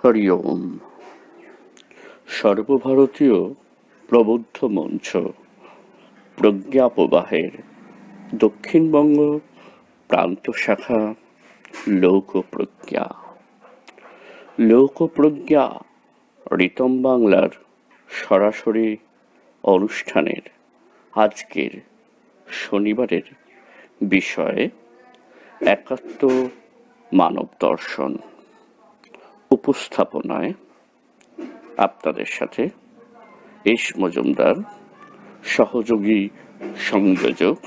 হরি ওম। সর্বভারতীয় প্রবুদ্ধ মঞ্চ প্রজ্ঞা প্রবাহের দক্ষিণবঙ্গ প্রান্ত শাখা লোকপ্রজ্ঞা। লোকপ্রজ্ঞা রিতম বাংলার সরাসরি অনুষ্ঠানের আজকের শনিবারের বিষয়ে একাত্ম মানব দর্শন। উপস্থাপনায় আপনাদের সাথে এস মজুমদার, সহযোগী সংযোজক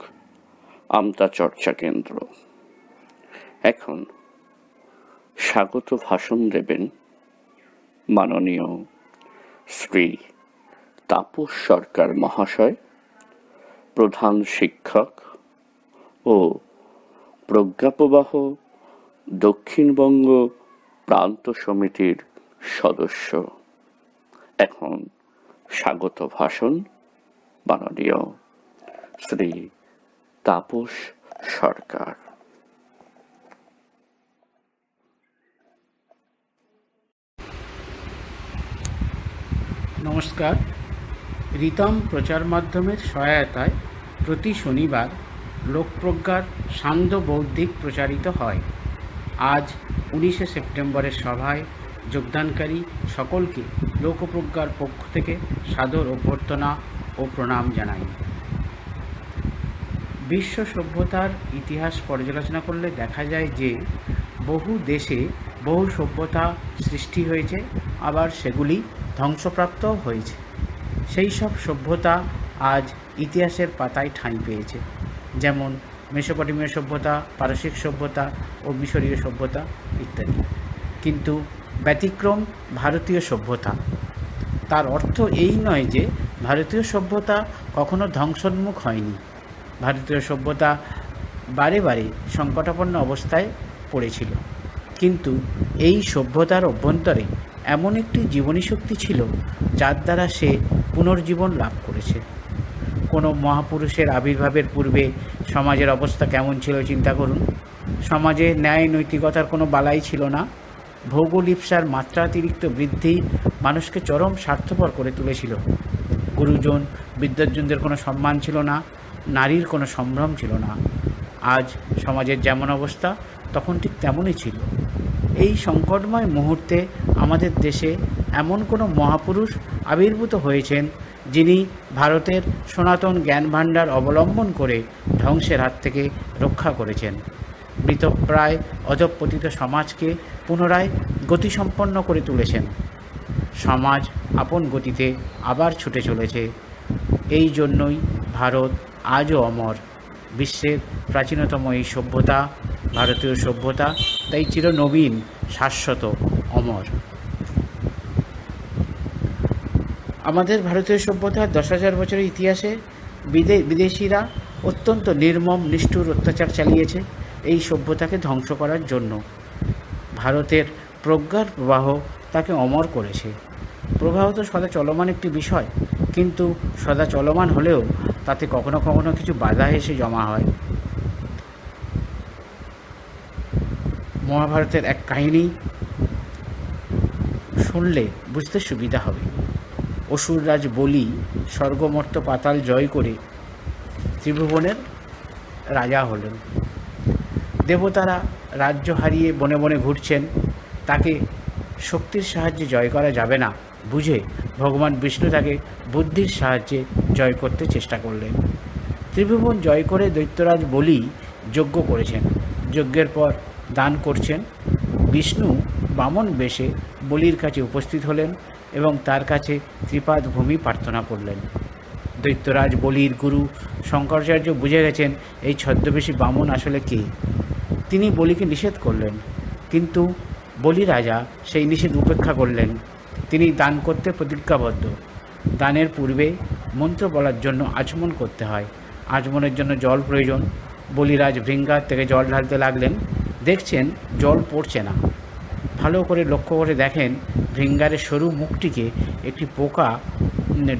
আমতা চর্চা কেন্দ্র। এখন স্বাগত ভাষণ দেবেন মাননীয় শ্রী তাপস সরকার মহাশয়, প্রধান শিক্ষক ও প্রজ্ঞাপ্রবাহ দক্ষিণবঙ্গ প্রান্ত সমিতির সদস্য। এখন স্বাগত ভাষণ মাননীয় শ্রী তাপস সরকার। নমস্কার। রিতম প্রচার মাধ্যমের সহায়তায় প্রতি শনিবার লোকপ্রজ্ঞার সান্ধ্য বৌদ্ধিক প্রচারিত হয়। আজ 19শে সেপ্টেম্বরের সভায় যোগদানকারী সকলকে লোকপ্রজ্ঞার পক্ষ থেকে সাদর অভ্যর্থনা ও প্রণাম জানাই। বিশ্ব সভ্যতার ইতিহাস পর্যালোচনা করলে দেখা যায় যে বহু দেশে বহু সভ্যতা সৃষ্টি হয়েছে, আবার সেগুলি ধ্বংসপ্রাপ্তও হয়েছে। সেই সব সভ্যতা আজ ইতিহাসের পাতায় ঠাঁই পেয়েছে, যেমন মেসোপটেমীয় সভ্যতা, পারসিক সভ্যতা ও মিশরীয় সভ্যতা ইত্যাদি। কিন্তু ব্যতিক্রম ভারতীয় সভ্যতা। তার অর্থ এই নয় যে ভারতীয় সভ্যতা কখনো ধ্বংসোন্মুখ হয়নি। ভারতীয় সভ্যতা বারে বারে সংকটাপন্ন অবস্থায় পড়েছিল, কিন্তু এই সভ্যতার অভ্যন্তরে এমন একটি জীবনী শক্তি ছিল যার দ্বারা সে পুনর্জীবন লাভ করেছে। কোনো মহাপুরুষের আবির্ভাবের পূর্বে সমাজের অবস্থা কেমন ছিল চিন্তা করুন। সমাজে ন্যায় নৈতিকতার কোনো বালাই ছিল না। ভৌগোলিপসার মাত্রাতিরিক্ত বৃদ্ধি মানুষকে চরম স্বার্থপর করে তুলেছিল। গুরুজন বিদ্বজ্জনদের কোনো সম্মান ছিল না, নারীর কোনো সম্ভ্রম ছিল না। আজ সমাজের যেমন অবস্থা তখন ঠিক তেমনই ছিল। এই সংকটময় মুহূর্তে আমাদের দেশে এমন কোনো মহাপুরুষ আবির্ভূত হয়েছেন যিনি ভারতের সনাতন জ্ঞানভাণ্ডার অবলম্বন করে ধ্বংসের হাত থেকে রক্ষা করেছেন। মৃতপ্রায় অধঃপতিত সমাজকে পুনরায় গতিসম্পন্ন করে তুলেছেন। সমাজ আপন গতিতে আবার ছুটে চলেছে। এই জন্যই ভারত আজও অমর। বিশ্বের প্রাচীনতম এই সভ্যতা, ভারতীয় সভ্যতা, তাই চিরনবীন, শাশ্বত, অমর। আমাদের ভারতীয় সভ্যতার 10,000 বছরের ইতিহাসে বিদেশিরা অত্যন্ত নির্মম নিষ্ঠুর অত্যাচার চালিয়েছে এই সভ্যতাকে ধ্বংস করার জন্য। ভারতের প্রজ্ঞার প্রবাহ তাকে অমর করেছে। প্রবাহ তো সদা চলমান একটি বিষয়, কিন্তু সদা চলমান হলেও তাতে কখনো কখনো কিছু বাধা এসে জমা হয়। মহাভারতের এক কাহিনী শুনলে বুঝতে সুবিধা হবে। অসুররাজ বলি স্বর্গমর্ত পাতাল জয় করে ত্রিভুবনের রাজা হলেন। দেবতারা রাজ্য হারিয়ে বনে বনে ঘুরছেন। তাকে শক্তির সাহায্যে জয় করা যাবে না বুঝে ভগবান বিষ্ণু তাকে বুদ্ধির সাহায্যে জয় করতে চেষ্টা করলেন। ত্রিভুবন জয় করে দৈত্যরাজ বলি যজ্ঞ করেছেন। যজ্ঞের পর দান করছেন। বিষ্ণু বামন বেশে বলির কাছে উপস্থিত হলেন এবং তার কাছে ত্রিপাদ ভূমি প্রার্থনা করলেন। দৈত্যরাজ বলির গুরু শঙ্করাচার্য বুঝে গেছেন এই ছদ্মবেশী বামন আসলে কে। তিনি বলিকে নিষেধ করলেন, কিন্তু বলি রাজা সেই নিষেধ উপেক্ষা করলেন। তিনি দান করতে প্রতিজ্ঞাবদ্ধ। দানের পূর্বে মন্ত্র বলার জন্য আচমন করতে হয়। আচমনের জন্য জল প্রয়োজন। বলিরাজ ভৃঙ্গার থেকে জল ঢালতে লাগলেন। দেখছেন জল পড়ছে না। ভালো করে লক্ষ্য করে দেখেন ভৃঙ্গারের সরু মুখটিকে একটি পোকা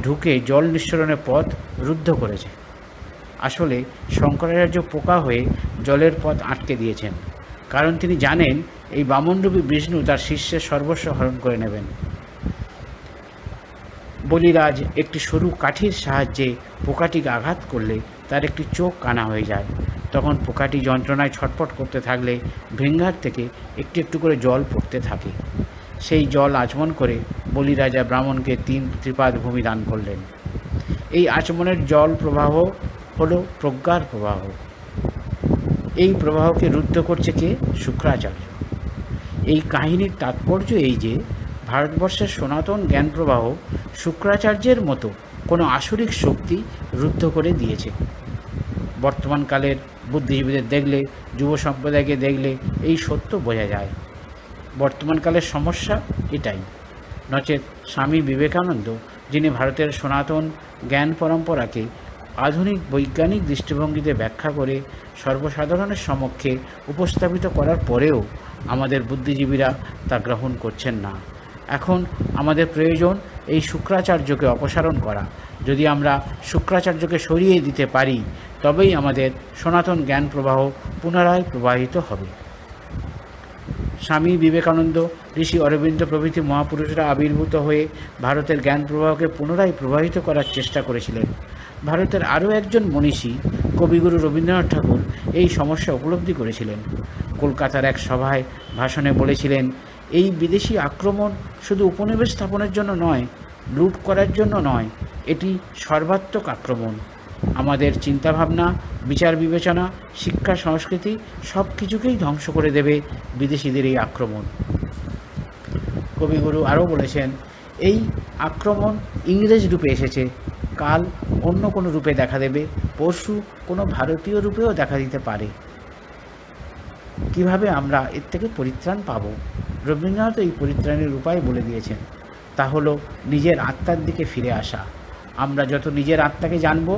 ঢুকে জল নিঃসরণের পথ রুদ্ধ করেছে। আসলে শঙ্করাচার্য পোকা হয়ে জলের পথ আটকে দিয়েছেন, কারণ তিনি জানেন এই বামনরূপী বিষ্ণু তার শিষ্যের সর্বস্ব হরণ করে নেবেন। বলিরাজ একটি সরু কাঠির সাহায্যে পোকাটিকে আঘাত করলে তার একটি চোখ কানা হয়ে যায়। তখন পোকাটি যন্ত্রণায় ছটফট করতে থাকলে ভৃঙ্গার থেকে একটু একটু করে জল পড়তে থাকে। সেই জল আচমন করে বলিরাজা ব্রাহ্মণকে 3 ত্রিপাদ ভূমি দান করলেন। এই আচমনের জল প্রবাহ হলো প্রজ্ঞার প্রবাহ। এই প্রবাহকে রুদ্ধ করছে কে? শুক্রাচার্য। এই কাহিনীর তাৎপর্য এই যে ভারতবর্ষের সনাতন জ্ঞান প্রবাহ শুক্রাচার্যের মতো কোনো আসরিক শক্তি রুদ্ধ করে দিয়েছে। বর্তমানকালের বুদ্ধিজীবীদের দেখলে, যুব সম্প্রদায়কে দেখলে এই সত্য বোঝা যায়। বর্তমানকালের সমস্যা এটাই। নচেৎ স্বামী বিবেকানন্দ, যিনি ভারতের সনাতন জ্ঞান পরম্পরাকে আধুনিক বৈজ্ঞানিক দৃষ্টিভঙ্গিতে ব্যাখ্যা করে সর্বসাধারণের সমক্ষে উপস্থাপিত করার পরেও আমাদের বুদ্ধিজীবীরা তা গ্রহণ করছেন না। এখন আমাদের প্রয়োজন এই শুক্রাচার্যকে অপসারণ করা। যদি আমরা শুক্রাচার্যকে সরিয়ে দিতে পারি, তবেই আমাদের সনাতন জ্ঞান প্রবাহ পুনরায় প্রবাহিত হবে। স্বামী বিবেকানন্দ, ঋষি অরবিন্দ প্রভৃতি মহাপুরুষরা আবির্ভূত হয়ে ভারতের জ্ঞান প্রবাহকে পুনরায় প্রবাহিত করার চেষ্টা করেছিলেন। ভারতের আরও একজন মনীষী, কবিগুরু রবীন্দ্রনাথ ঠাকুর, এই সমস্যা উপলব্ধি করেছিলেন। কলকাতার এক সভায় ভাষণে বলেছিলেন, এই বিদেশি আক্রমণ শুধু উপনিবেশ স্থাপনের জন্য নয়, লুট করার জন্য নয়, এটি সর্বাত্মক আক্রমণ। আমাদের চিন্তাভাবনা, বিচার বিবেচনা, শিক্ষা, সংস্কৃতি সব কিছুকেই ধ্বংস করে দেবে বিদেশিদের এই আক্রমণ। কবিগুরু আরও বলেছেন, এই আক্রমণ ইংরেজ রূপে এসেছে, কাল অন্য কোনো রূপে দেখা দেবে, পরশু কোনো ভারতীয় রূপেও দেখা দিতে পারে। কিভাবে আমরা এর থেকে পরিত্রাণ পাব? রবীন্দ্রনাথ এই পরিত্রাণের উপায় বলে দিয়েছেন। তা হলো নিজের আত্মার দিকে ফিরে আসা। আমরা যত নিজের আত্মাকে জানব,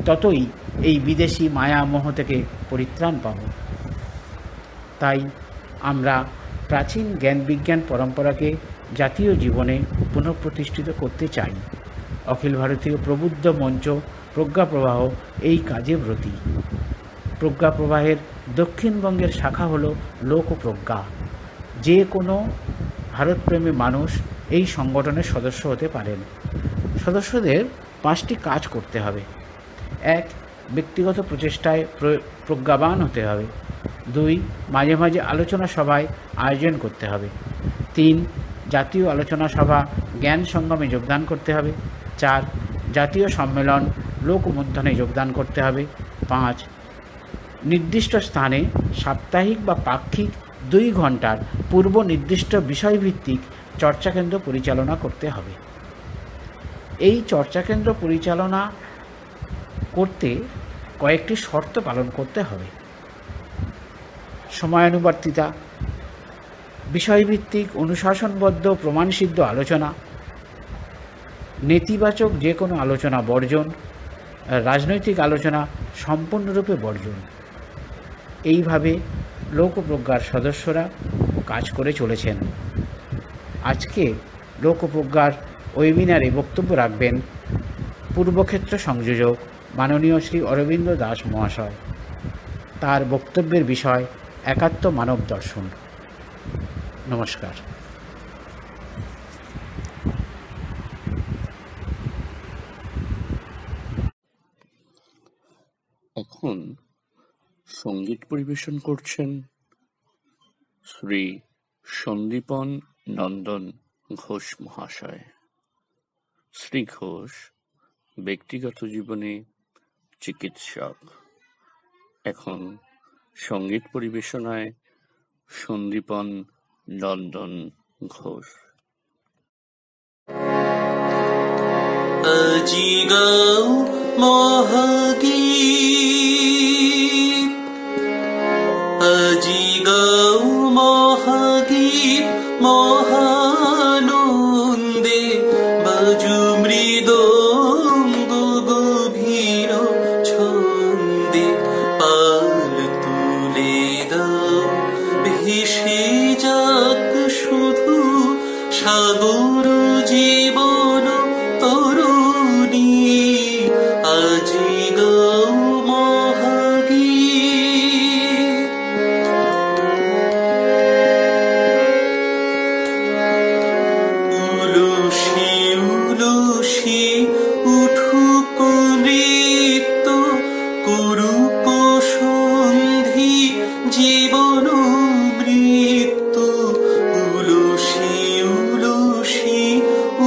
ততই এই বিদেশি মায়া মোহ থেকে পরিত্রাণ পাব। তাই আমরা প্রাচীন জ্ঞান বিজ্ঞান পরম্পরাকে জাতীয় জীবনে পুনঃপ্রতিষ্ঠিত করতে চাই। অখিল ভারতীয় প্রবুদ্ধ মঞ্চ প্রজ্ঞা প্রবাহ এই কাজে ব্রতী। প্রজ্ঞা প্রবাহের দক্ষিণবঙ্গের শাখা হলো লোকপ্রজ্ঞা। যে কোনো ভারতপ্রেমী মানুষ এই সংগঠনের সদস্য হতে পারেন। সদস্যদের 5টি কাজ করতে হবে। 1. ব্যক্তিগত প্রচেষ্টায় প্রজ্ঞাবান হতে হবে। 2. মাঝে মাঝে আলোচনা সভায় আয়োজন করতে হবে। 3. জাতীয় আলোচনা সভা জ্ঞান সঙ্গমে যোগদান করতে হবে। 4. জাতীয় সম্মেলন লোকমন্থনে যোগদান করতে হবে। 5. নির্দিষ্ট স্থানে সাপ্তাহিক বা পাক্ষিক 2 ঘন্টার পূর্ব নির্দিষ্ট বিষয়ভিত্তিক চর্চাকেন্দ্র পরিচালনা করতে হবে। এই চর্চাকেন্দ্র পরিচালনা করতে কয়েকটি শর্ত পালন করতে হবে। সময়ানুবর্তিতা, বিষয়ভিত্তিক অনুশাসনবদ্ধ প্রমাণসিদ্ধ আলোচনা, নেতিবাচক যে কোনো আলোচনা বর্জন, রাজনৈতিক আলোচনা সম্পূর্ণরূপে বর্জন। এইভাবে লোকপ্রজ্ঞার সদস্যরা কাজ করে চলেছেন। আজকে লোকপ্রজ্ঞার ওয়েবিনারে বক্তব্য রাখবেন পূর্বক্ষেত্র সংযোজক মাননীয় শ্রী অরবিন্দ দাস মহাশয়। তার বক্তব্যের বিষয় একাত্ম মানব দর্শন। নমস্কার। এখন সঙ্গীত পরিবেশন করছেন শ্রী সন্দীপন নন্দন ঘোষ মহাশয়। শ্রী ঘোষ ব্যক্তিগত জীবনে চিকিৎসক। এখন সঙ্গীত পরিবেশনায় সন্দীপন নন্দন ঘোষ। আজি গাও মহাগীত, আজি গাও মহাগীত, মহানন্দে বাজু মৃদঙ্গ গভীর ছন্দে, পাল তুলে দাও ভেসে যাক শুধু সাগর জীবন তরুণী, আজি গাও মহাগীত। জীবন মৃত্যু উলসি উলসি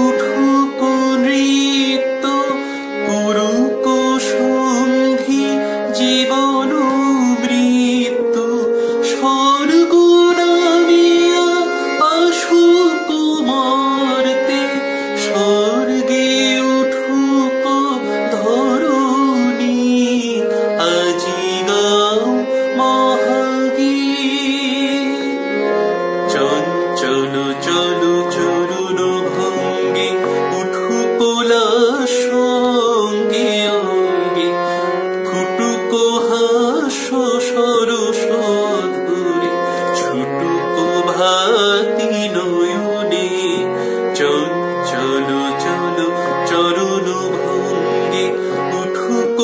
উঠুক নৃত্য পুরুক সন্ধি জীবন মৃত্যু স্বর্গ নামিয়া আসুক মর্তে স্বর্গে উঠুক ধরণী আজি গাও মহাগীত চঞ্চল চলো চরুণ ভঙ্গে উঠুক সঙ্গে অঙ্গে ফুটুক হাস্য সরস ধরে ছুটুক ভাতি নয়নে চঞ্চল চলো চরুণ ভঙ্গে উঠুক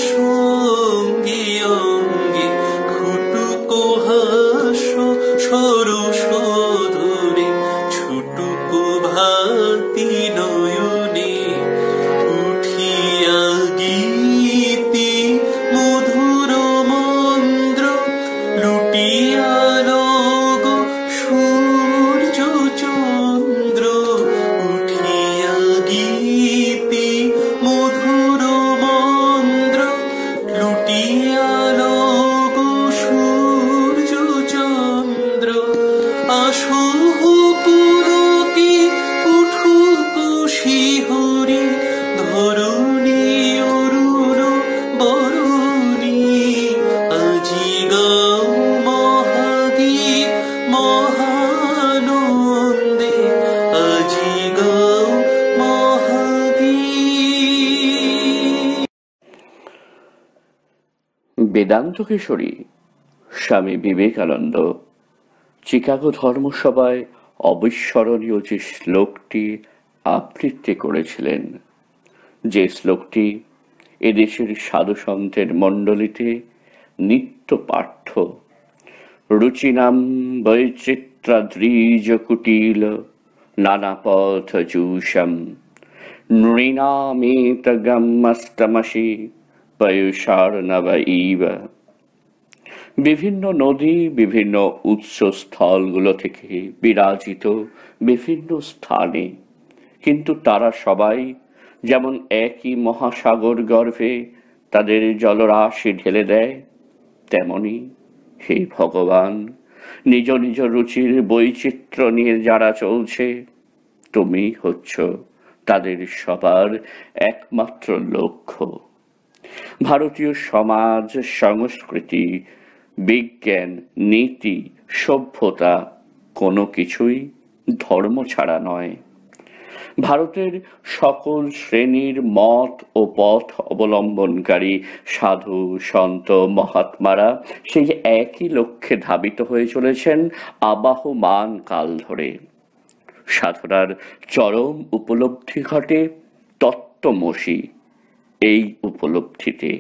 সঙ্গে অঙ্গে ফুটুক হাস্য সরস ধরে ছুটুক ভাতি নয়নে উঠিয়া গীতি মধুর মন্দ্র লুটিয়া লগ সূর্য চন্দ্র উঠিয়া গীতি মধুর মন্দ্র লুটিয়া লগ সূর্য চন্দ্র আসুহ পুলকে উঠুক শিহরি ধরণী অরুণ বরণী আজি গাও মহাগীত মহানন্দে আজি গাও মহাগীত। বেদান্ত কিশোরী স্বামী বিবেকানন্দ চিকাগো ধর্মসভায় অবিস্মরণীয় যে শ্লোকটি আবৃত্তি করেছিলেন, যে শ্লোকটি এদেশের সাধুসন্তের মণ্ডলীতে নিত্য পাঠ্য। রুচিনাম বৈচিত্রাদ্রিজ কুটিল নানাপথ জুষম নৃণামেতগমস্তমসি পয়ুষার্ণব ইব। বিভিন্ন নদী বিভিন্ন উৎসস্থলগুলো থেকে বিরাজিত বিভিন্ন স্থানে, কিন্তু তারা সবাই যেমন একই মহাসাগর গর্ভে তাদের জলরাশি ঢেলে দেয়, তেমনি হে ভগবান নিজ নিজ রুচির বৈচিত্র্য নিয়ে যারা চলছে, তুমি হচ্ছ তাদের সবার একমাত্র লক্ষ্য। ভারতীয় সমাজ, সংস্কৃতি, বিজ্ঞান, নীতি, সভ্যতা কোনো কিছুই ধর্ম ছাড়া নয়। ভারতের সকল শ্রেণীর মত ও পথ অবলম্বনকারী সাধু সন্ত মহাত্মারা সেই একই লক্ষ্যে ধাবিত হয়ে চলেছেন আবাহমান কাল ধরে। সাধনার চরম উপলব্ধি ঘটে তত্ত্বমসি এই উপলব্ধিতে।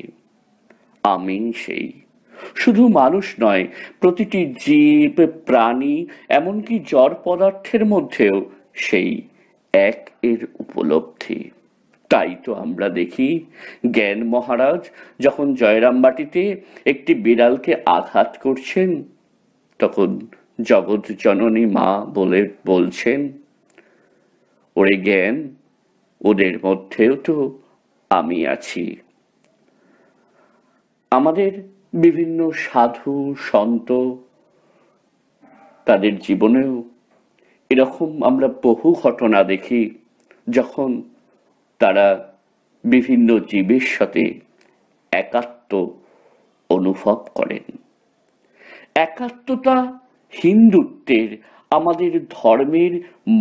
আমি সেই, শুধু মানুষ নয়, প্রতিটি জীব, প্রাণী, এমনকি জড় পদার্থের মধ্যেও সেই এক এর উপলব্ধি। তাই তো আমরা দেখি জ্ঞান মহারাজ যখন জয়রামবাটিতে একটি বিড়ালকে আঘাত করছেন, তখন জগৎ জননী মা বলছেন, ওরে জ্ঞান, ওদের মধ্যেও তো আমি আছি। আমাদের বিভিন্ন সাধু সন্ত, তাদের জীবনেও এরকম আমরা বহু ঘটনা দেখি যখন তারা বিভিন্ন জীবের সাথে একাত্ম অনুভব করেন। একাত্মতা হিন্দুত্বের, আমাদের ধর্মের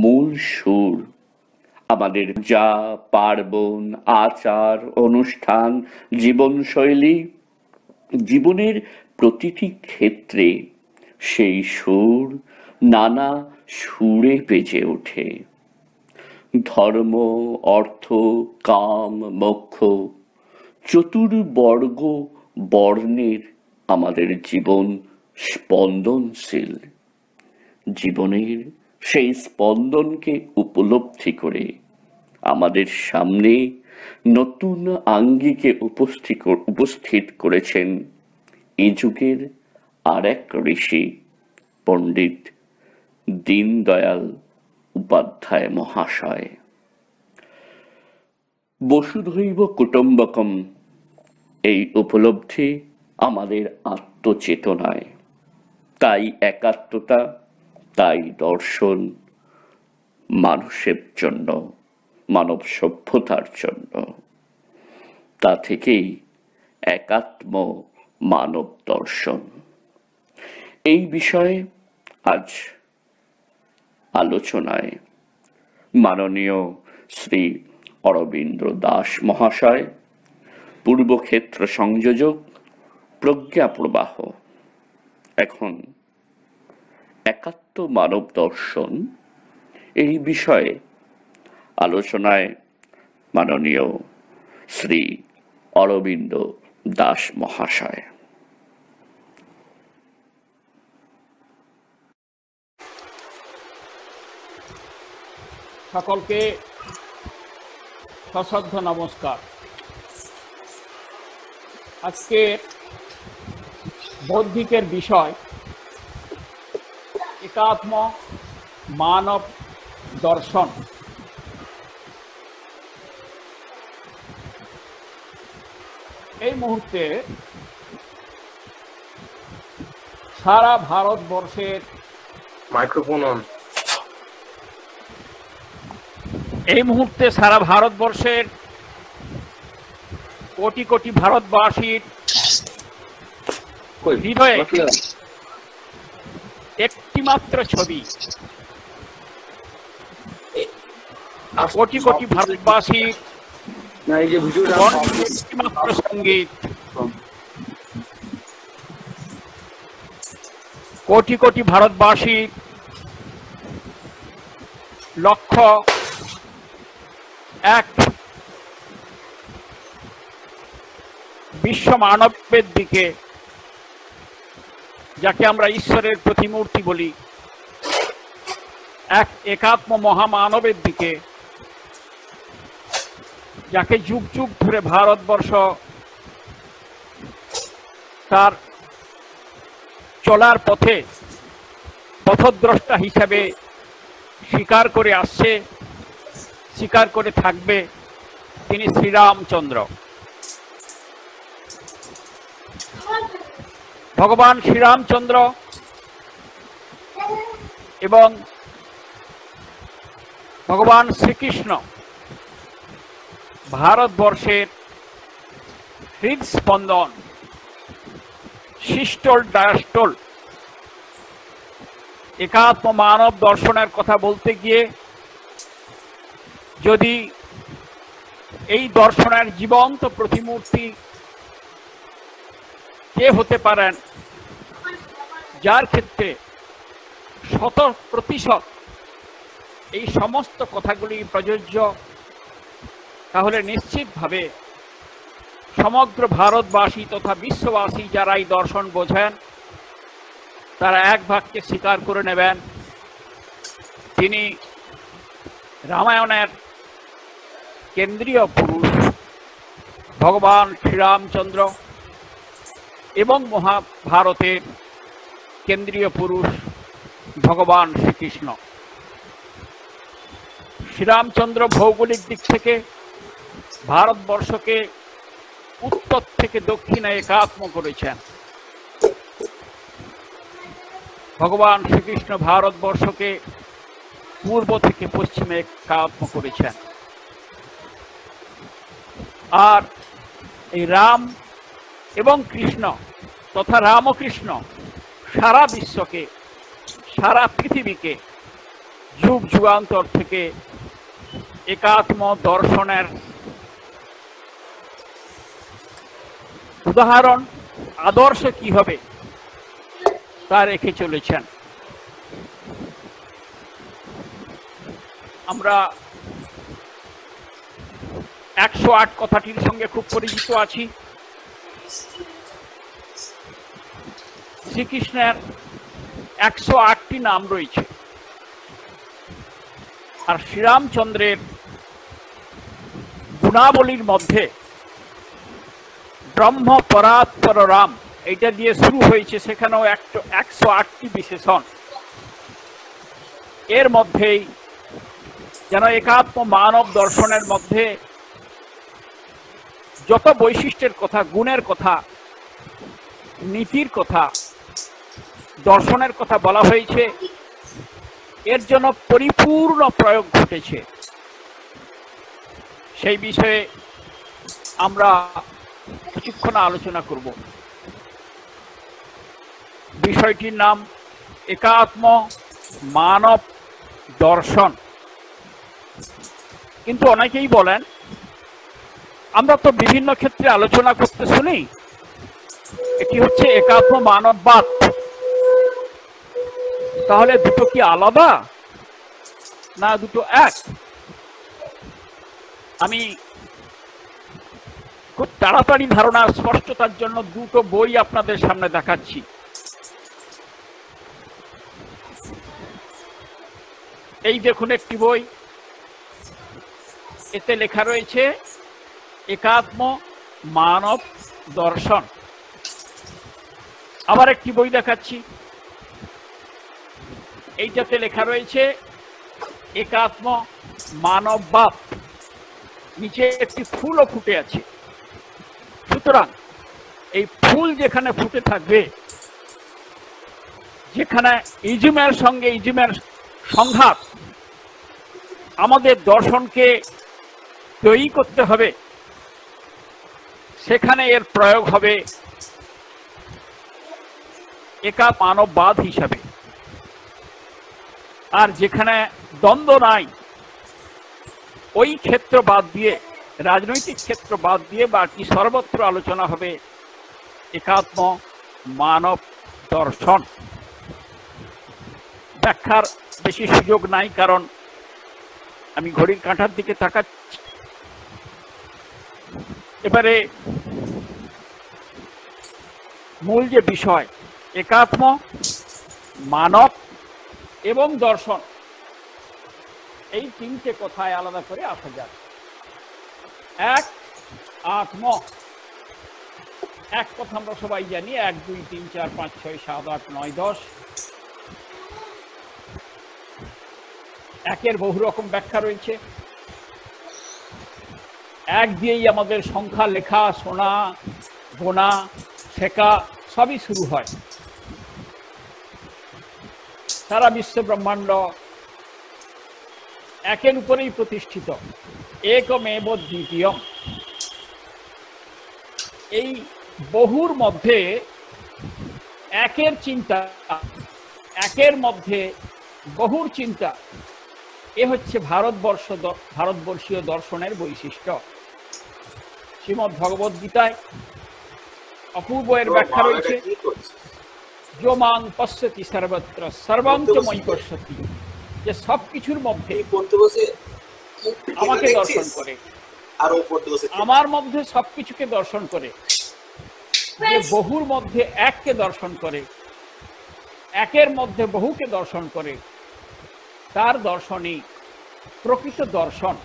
মূল সুর। আমাদের যা পার্বণ, আচার অনুষ্ঠান, জীবনশৈলী, জীবনের প্রতিটি ক্ষেত্রে সেই সুর নানা সুরে বেজে ওঠে। ধর্ম, অর্থ, কাম, মোক্ষ, চতুর্বর্গ বর্ণের আমাদের জীবন স্পন্দনশীল। জীবনের সেই স্পন্দনকে উপলব্ধি করে আমাদের সামনে নতুন আঙ্গিকে উপস্থিত করেছেন এ যুগের আর এক ঋষি পণ্ডিত দীনদয়াল উপাধ্যায় মহাশয়। বসুধৈব কুটুম্বকম এই উপলব্ধি আমাদের আত্মচেতনায়, তাই একাত্মতা, তাই দর্শন মানুষের জন্য, মানব সভ্যতার জন্য। তা থেকেই একাত্ম মানব দর্শন। এই বিষয়ে আজ আলোচনায় মাননীয় শ্রী অরবিন্দ দাস মহাশয়, পূর্বক্ষেত্র সংযোজক, প্রজ্ঞা প্রবাহ। এখন একাত্ম মানব দর্শন এই বিষয়ে আলোচনায় মাননীয় শ্রী অরবিন্দ দাস মহাশয়। সকলকে সশ্রদ্ধ নমস্কার। আজকে বৌদ্ধিকের বিষয় একাত্ম মানব দর্শন। এই মুহূর্তে সারা ভারতবর্ষের মাইক্রোফোন অন। এই মুহূর্তে সারা ভারতবর্ষের কোটি কোটি ভারতবাসীর হৃদয়ে একটিমাত্র ছবি, কোটি কোটি ভারতবাসীর একটিমাত্র সঙ্গীত, কোটি কোটি ভারতবাসীর লক্ষ্য এক বিশ্ব মানবের দিকে, যাকে আমরা ঈশ্বরের প্রতিমূর্তি বলি, এক একাত্ম মহামানবের দিকে, যাকে যুগ যুগ ধরে ভারতবর্ষ তার চলার পথে পথদ্রষ্টা হিসাবে স্বীকার করে আসছে, স্বীকার করে থাকবে। তিনি শ্রীরামচন্দ্র। ভগবান শ্রীরামচন্দ্র এবং ভগবান শ্রীকৃষ্ণ ভারতবর্ষের হৃদস্পন্দন, সিস্টল ডায়াস্টল। একাত্ম মানব দর্শনের কথা বলতে গিয়ে যদি এই দর্শনের জীবন্ত প্রতিমূর্তি কে হতে পারেন, যার ক্ষেত্রে 100% এই সমস্ত কথাগুলি প্রযোজ্য, তাহলে নিশ্চিতভাবে সমগ্র ভারতবাসী তথা বিশ্ববাসী যারা এই দর্শন বোঝেন, তারা এক বাক্যে স্বীকার করে নেবেন তিনি রামায়ণের কেন্দ্রীয় পুরুষ ভগবান শ্রীরামচন্দ্র এবং মহাভারতের কেন্দ্রীয় পুরুষ ভগবান শ্রীকৃষ্ণ। শ্রীরামচন্দ্র ভৌগোলিক দিক থেকে ভারতবর্ষকে উত্তর থেকে দক্ষিণে একাত্ম করেছেন। ভগবান শ্রীকৃষ্ণ ভারতবর্ষকে পূর্ব থেকে পশ্চিমে একাত্ম করেছেন। আর এই রাম এবং কৃষ্ণ তথা রামকৃষ্ণ সারা বিশ্বকে, সারা পৃথিবীকে যুগ যুগান্তর থেকে একাত্ম দর্শনের উদাহরণ, আদর্শ কি হবে তা রেখে চলেছেন। আমরা 108 কথাটির সঙ্গে খুব পরিচিত আছি। শ্রীকৃষ্ণের 108টি নাম রয়েছে, আর শ্রীরামচন্দ্রের গুণাবলীর মধ্যে ব্রহ্ম পরাৎপর রাম এইটা দিয়ে শুরু হয়েছে, সেখানেও 108টি বিশেষণ। এর মধ্যেই যেন একাত্ম মানব দর্শনের মধ্যে যত বৈশিষ্ট্যের কথা, গুণের কথা, নীতির কথা, দর্শনের কথা বলা হয়েছে, এর জন্য পরিপূর্ণ প্রয়োগ ঘটেছে। সেই বিষয়ে আমরা কিছুক্ষণ আলোচনা করব। বিষয়টির নাম একাত্ম মানব দর্শন। কিন্তু অনেকেই বলেন, আমরা তো বিভিন্ন ক্ষেত্রে আলোচনা করতে শুনি, এটি হচ্ছে একাত্ম মানববাদ। তাহলে দুটো কি আলাদা না দুটো এক? আমি খুব তাড়াতাড়ি ধারণার স্পষ্টতার জন্য দুটো বই আপনাদের সামনে দেখাচ্ছি। এই দেখুন একটি বই, এতে লেখা রয়েছে একাত্ম মানব দর্শন। আবার একটি বই দেখাচ্ছি, এইটাতে লেখা রয়েছে একাত্ম মানববাদ। নিচে একটি ফুলও ফুটে আছে। সুতরাং এই ফুল যেখানে ফুটে থাকবে, যেখানে ইজমের সঙ্গে ইজমের সংঘাত, আমাদের দর্শনকে তৈরি করতে হবে, সেখানে এর প্রয়োগ হবে একা মানববাদ হিসাবে। আর যেখানে দ্বন্দ্ব নাই, ওই ক্ষেত্র বাদ দিয়ে, রাজনৈতিক ক্ষেত্র বাদ দিয়ে বাকি সর্বত্র আলোচনা হবে একাত্ম মানব দর্শন। ব্যাখ্যার বেশি সুযোগ নাই, কারণ আমি ঘড়ির কাঁটার দিকে তাকাচ্ছি। এবারে মূল যে বিষয়, একাত্ম মানব এবং দর্শন, এই তিনটে কথায় আলাদা করে আসা যাক। এক, আত্ম। এক কথা আমরা সবাই জানি, 1 2 3 4 5 6 7 8 9 10। একের বহু রকম ব্যাখ্যা রয়েছে। এক দিয়েই আমাদের সংখ্যা, লেখা, শোনা, গোনা, শেখা সবই শুরু হয়। সারা বিশ্ব ব্রহ্মাণ্ড একের উপরেই প্রতিষ্ঠিত, একমেব দ্বিতীয়ম। এই বহুর মধ্যে একের চিন্তা, একের মধ্যে বহুর চিন্তা, এ হচ্ছে ভারতবর্ষীয় দর্শনের বৈশিষ্ট্য। শ্রীমদ্ ভগবদ গীতায় অপূর্ব এর ব্যাখ্যা রয়েছে, যো মাং পশ্যতি সর্বত্র সর্বং চ ময়ি পশ্যতি, যে সব কিছুর মধ্যে আমাকে দর্শন করে, আমার মধ্যে সবকিছুকে দর্শন করে, যে বহুর মধ্যে এককে দর্শন করে, একের মধ্যে বহুকে দর্শন করে, তার দর্শনই প্রকৃত দর্শন,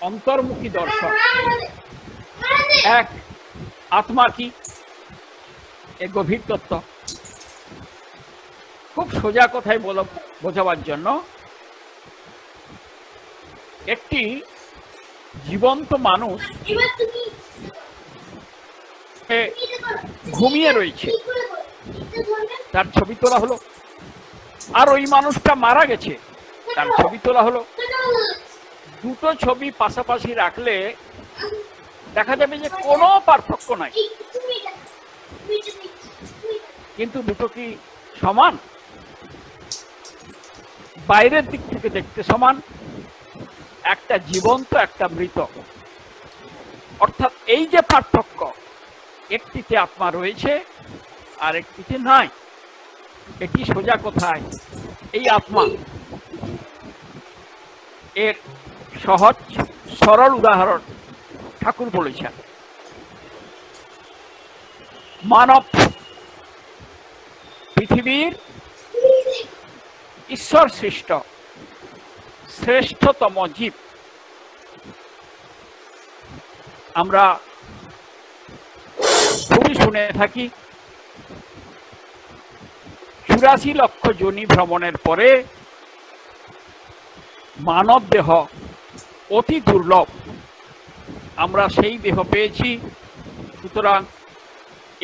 অন্তর্মুখী দর্শন। এক, আত্মা কি? এ গভীর তত্ত্ব। খুব সোজা কথায় বোঝাবার জন্য, একটি জীবন্ত মানুষ ঘুমিয়ে রয়েছে, তার ছবি তোলা হলো। আর ওই মানুষটা মারা গেছে, তার ছবি তোলা হলো। দুটো ছবি পাশাপাশি রাখলে দেখা যাবে যে কোনো পার্থক্য নাই। কিন্তু দুটো কি সমান? বাইরের দিক থেকে দেখতে সমান, একটা জীবন্ত, একটা মৃত। অর্থাৎ এই যে পার্থক্য, একটিতে আত্মা রয়েছে আর একটিতে নাই, এটি সোজা কথায় এই আত্মা। এর সহজ সরল উদাহরণ ঠাকুর বলেছেন, মানব পৃথিবীর ঈশ্বর সৃষ্ট শ্রেষ্ঠতম জীব। আমরা খুবই শুনে থাকি 84 লক্ষ যোনি ভ্রমণের পরে মানব দেহ অতি দুর্লভ, আমরা সেই দেহ পেয়েছি, সুতরাং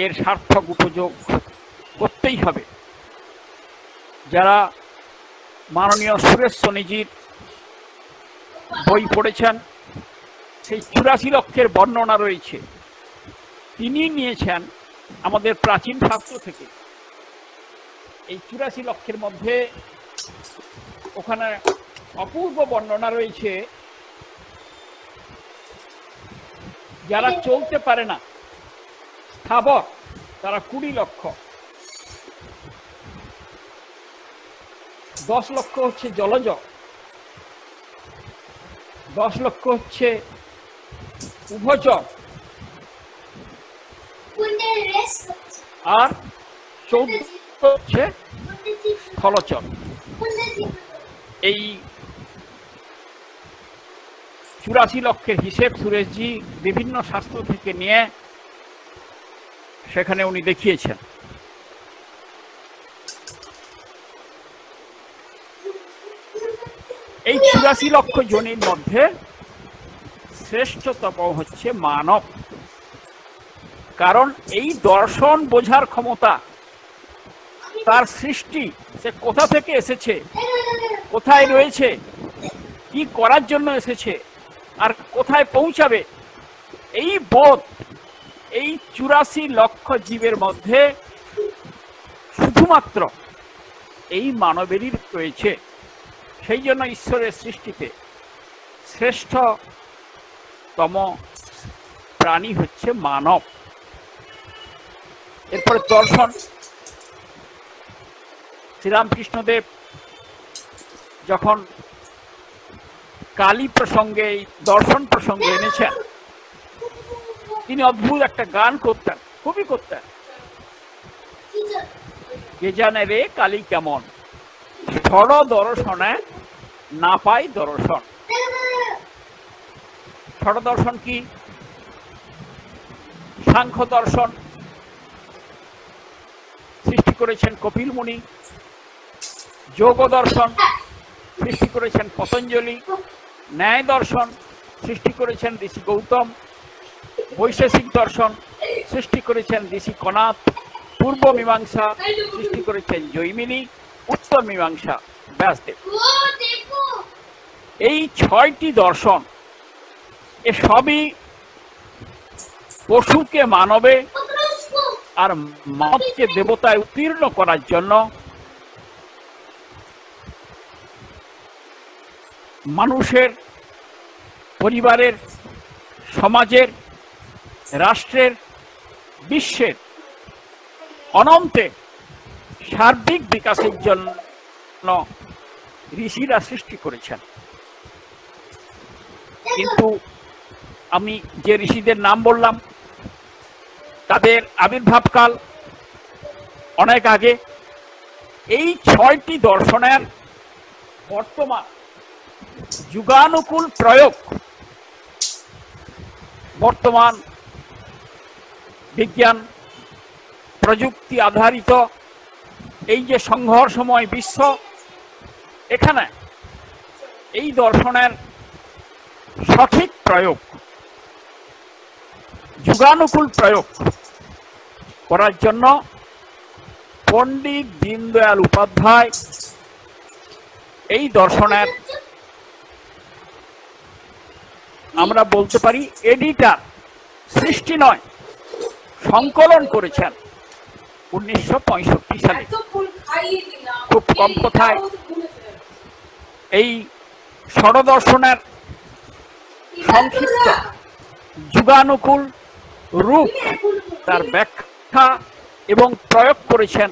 এর সার্থক উপযোগ করতেই হবে। যারা মাননীয় সুরেশ সোনিজির বই পড়েছেন, সেই 84 লক্ষের বর্ণনা রয়েছে, তিনি নিয়েছেন আমাদের প্রাচীন শাস্ত্র থেকে। এই 84 লক্ষের মধ্যে ওখানে অপূর্ব বর্ণনা রয়েছে, যারা চলতে পারে না স্থাবর তারা 20 লক্ষ, 10 লক্ষ হচ্ছে জলজ, 10 লক্ষ হচ্ছে উভচর, আর 14 হচ্ছে স্থলচর। এই 84 লক্ষের হিসেব সুরেশজি বিভিন্ন শাস্ত্র থেকে নিয়ে সেখানে উনি দেখিয়েছেন। এই 84 লক্ষ জনের মধ্যে শ্রেষ্ঠতম হচ্ছে মানব, কারণ এই দর্শন বোঝার ক্ষমতা, তার সৃষ্টি, সে কোথা থেকে এসেছে, কোথায় রয়েছে, কি করার জন্য এসেছে, আর কোথায় পৌঁছাবে, এই বোধ এই 84 লক্ষ জীবের মধ্যে শুধুমাত্র এই মানবেরই রয়েছে। সেই জন্য ঈশ্বরের সৃষ্টিতে শ্রেষ্ঠতম প্রাণী হচ্ছে মানব। এরপরে দর্শন, শ্রীরামকৃষ্ণদেব যখন কালী প্রসঙ্গে, এই দর্শন প্রসঙ্গে এনেছেন, তিনি অদ্ভুত একটা গান করতেন, খুবই করতেন। কে জানে রে কালী কেমন, স্থল দর্শনে না পাই দর্শন। স্থল দর্শন কি? সাংখ্য দর্শন সৃষ্টি করেছেন কপিল মুনি, যোগ দর্শন সৃষ্টি করেছেন পতঞ্জলি, ন্যায় দর্শন সৃষ্টি করেছেন ঋষি গৌতম, বৈশেষিক দর্শন সৃষ্টি করেছেন ঋষি কনাথ, পূর্ব মীমাংসা সৃষ্টি করেছেন জৈমিনী, উত্তর মীমাংসা ব্যাসদেব। এই 6টি দর্শন, এ সবই পশুকে মানবে আর মানবকে দেবতায় উত্তীর্ণ করার জন্য মানুষের, পরিবারের, সমাজের, রাষ্ট্রের, বিশ্বের অনন্তের সার্বিক বিকাশের জন্য ঋষিরা সৃষ্টি করেছেন। কিন্তু আমি যে ঋষিদের নাম বললাম, তাদের আবির্ভাবকাল অনেক আগে। এই 6টি দর্শনের বর্তমান যুগানুকূল প্রয়োগ, বর্তমান বিজ্ঞান প্রযুক্তি আধারিত এই যে সংঘর্ষময় বিশ্ব, এখানে এই দর্শনের সঠিক প্রয়োগ, যুগানুকূল প্রয়োগ করার জন্য পণ্ডিত দীনদয়াল উপাধ্যায় এই দর্শনের, আমরা বলতে পারি এডিটার, সৃষ্টি নয়, সংকলন করেছেন 1965 সালে। খুব কম কথায় এই ষড়দর্শনের সংক্ষিপ্ত যুগানুকূল রূপ, তার ব্যাখ্যা এবং প্রয়োগ করেছেন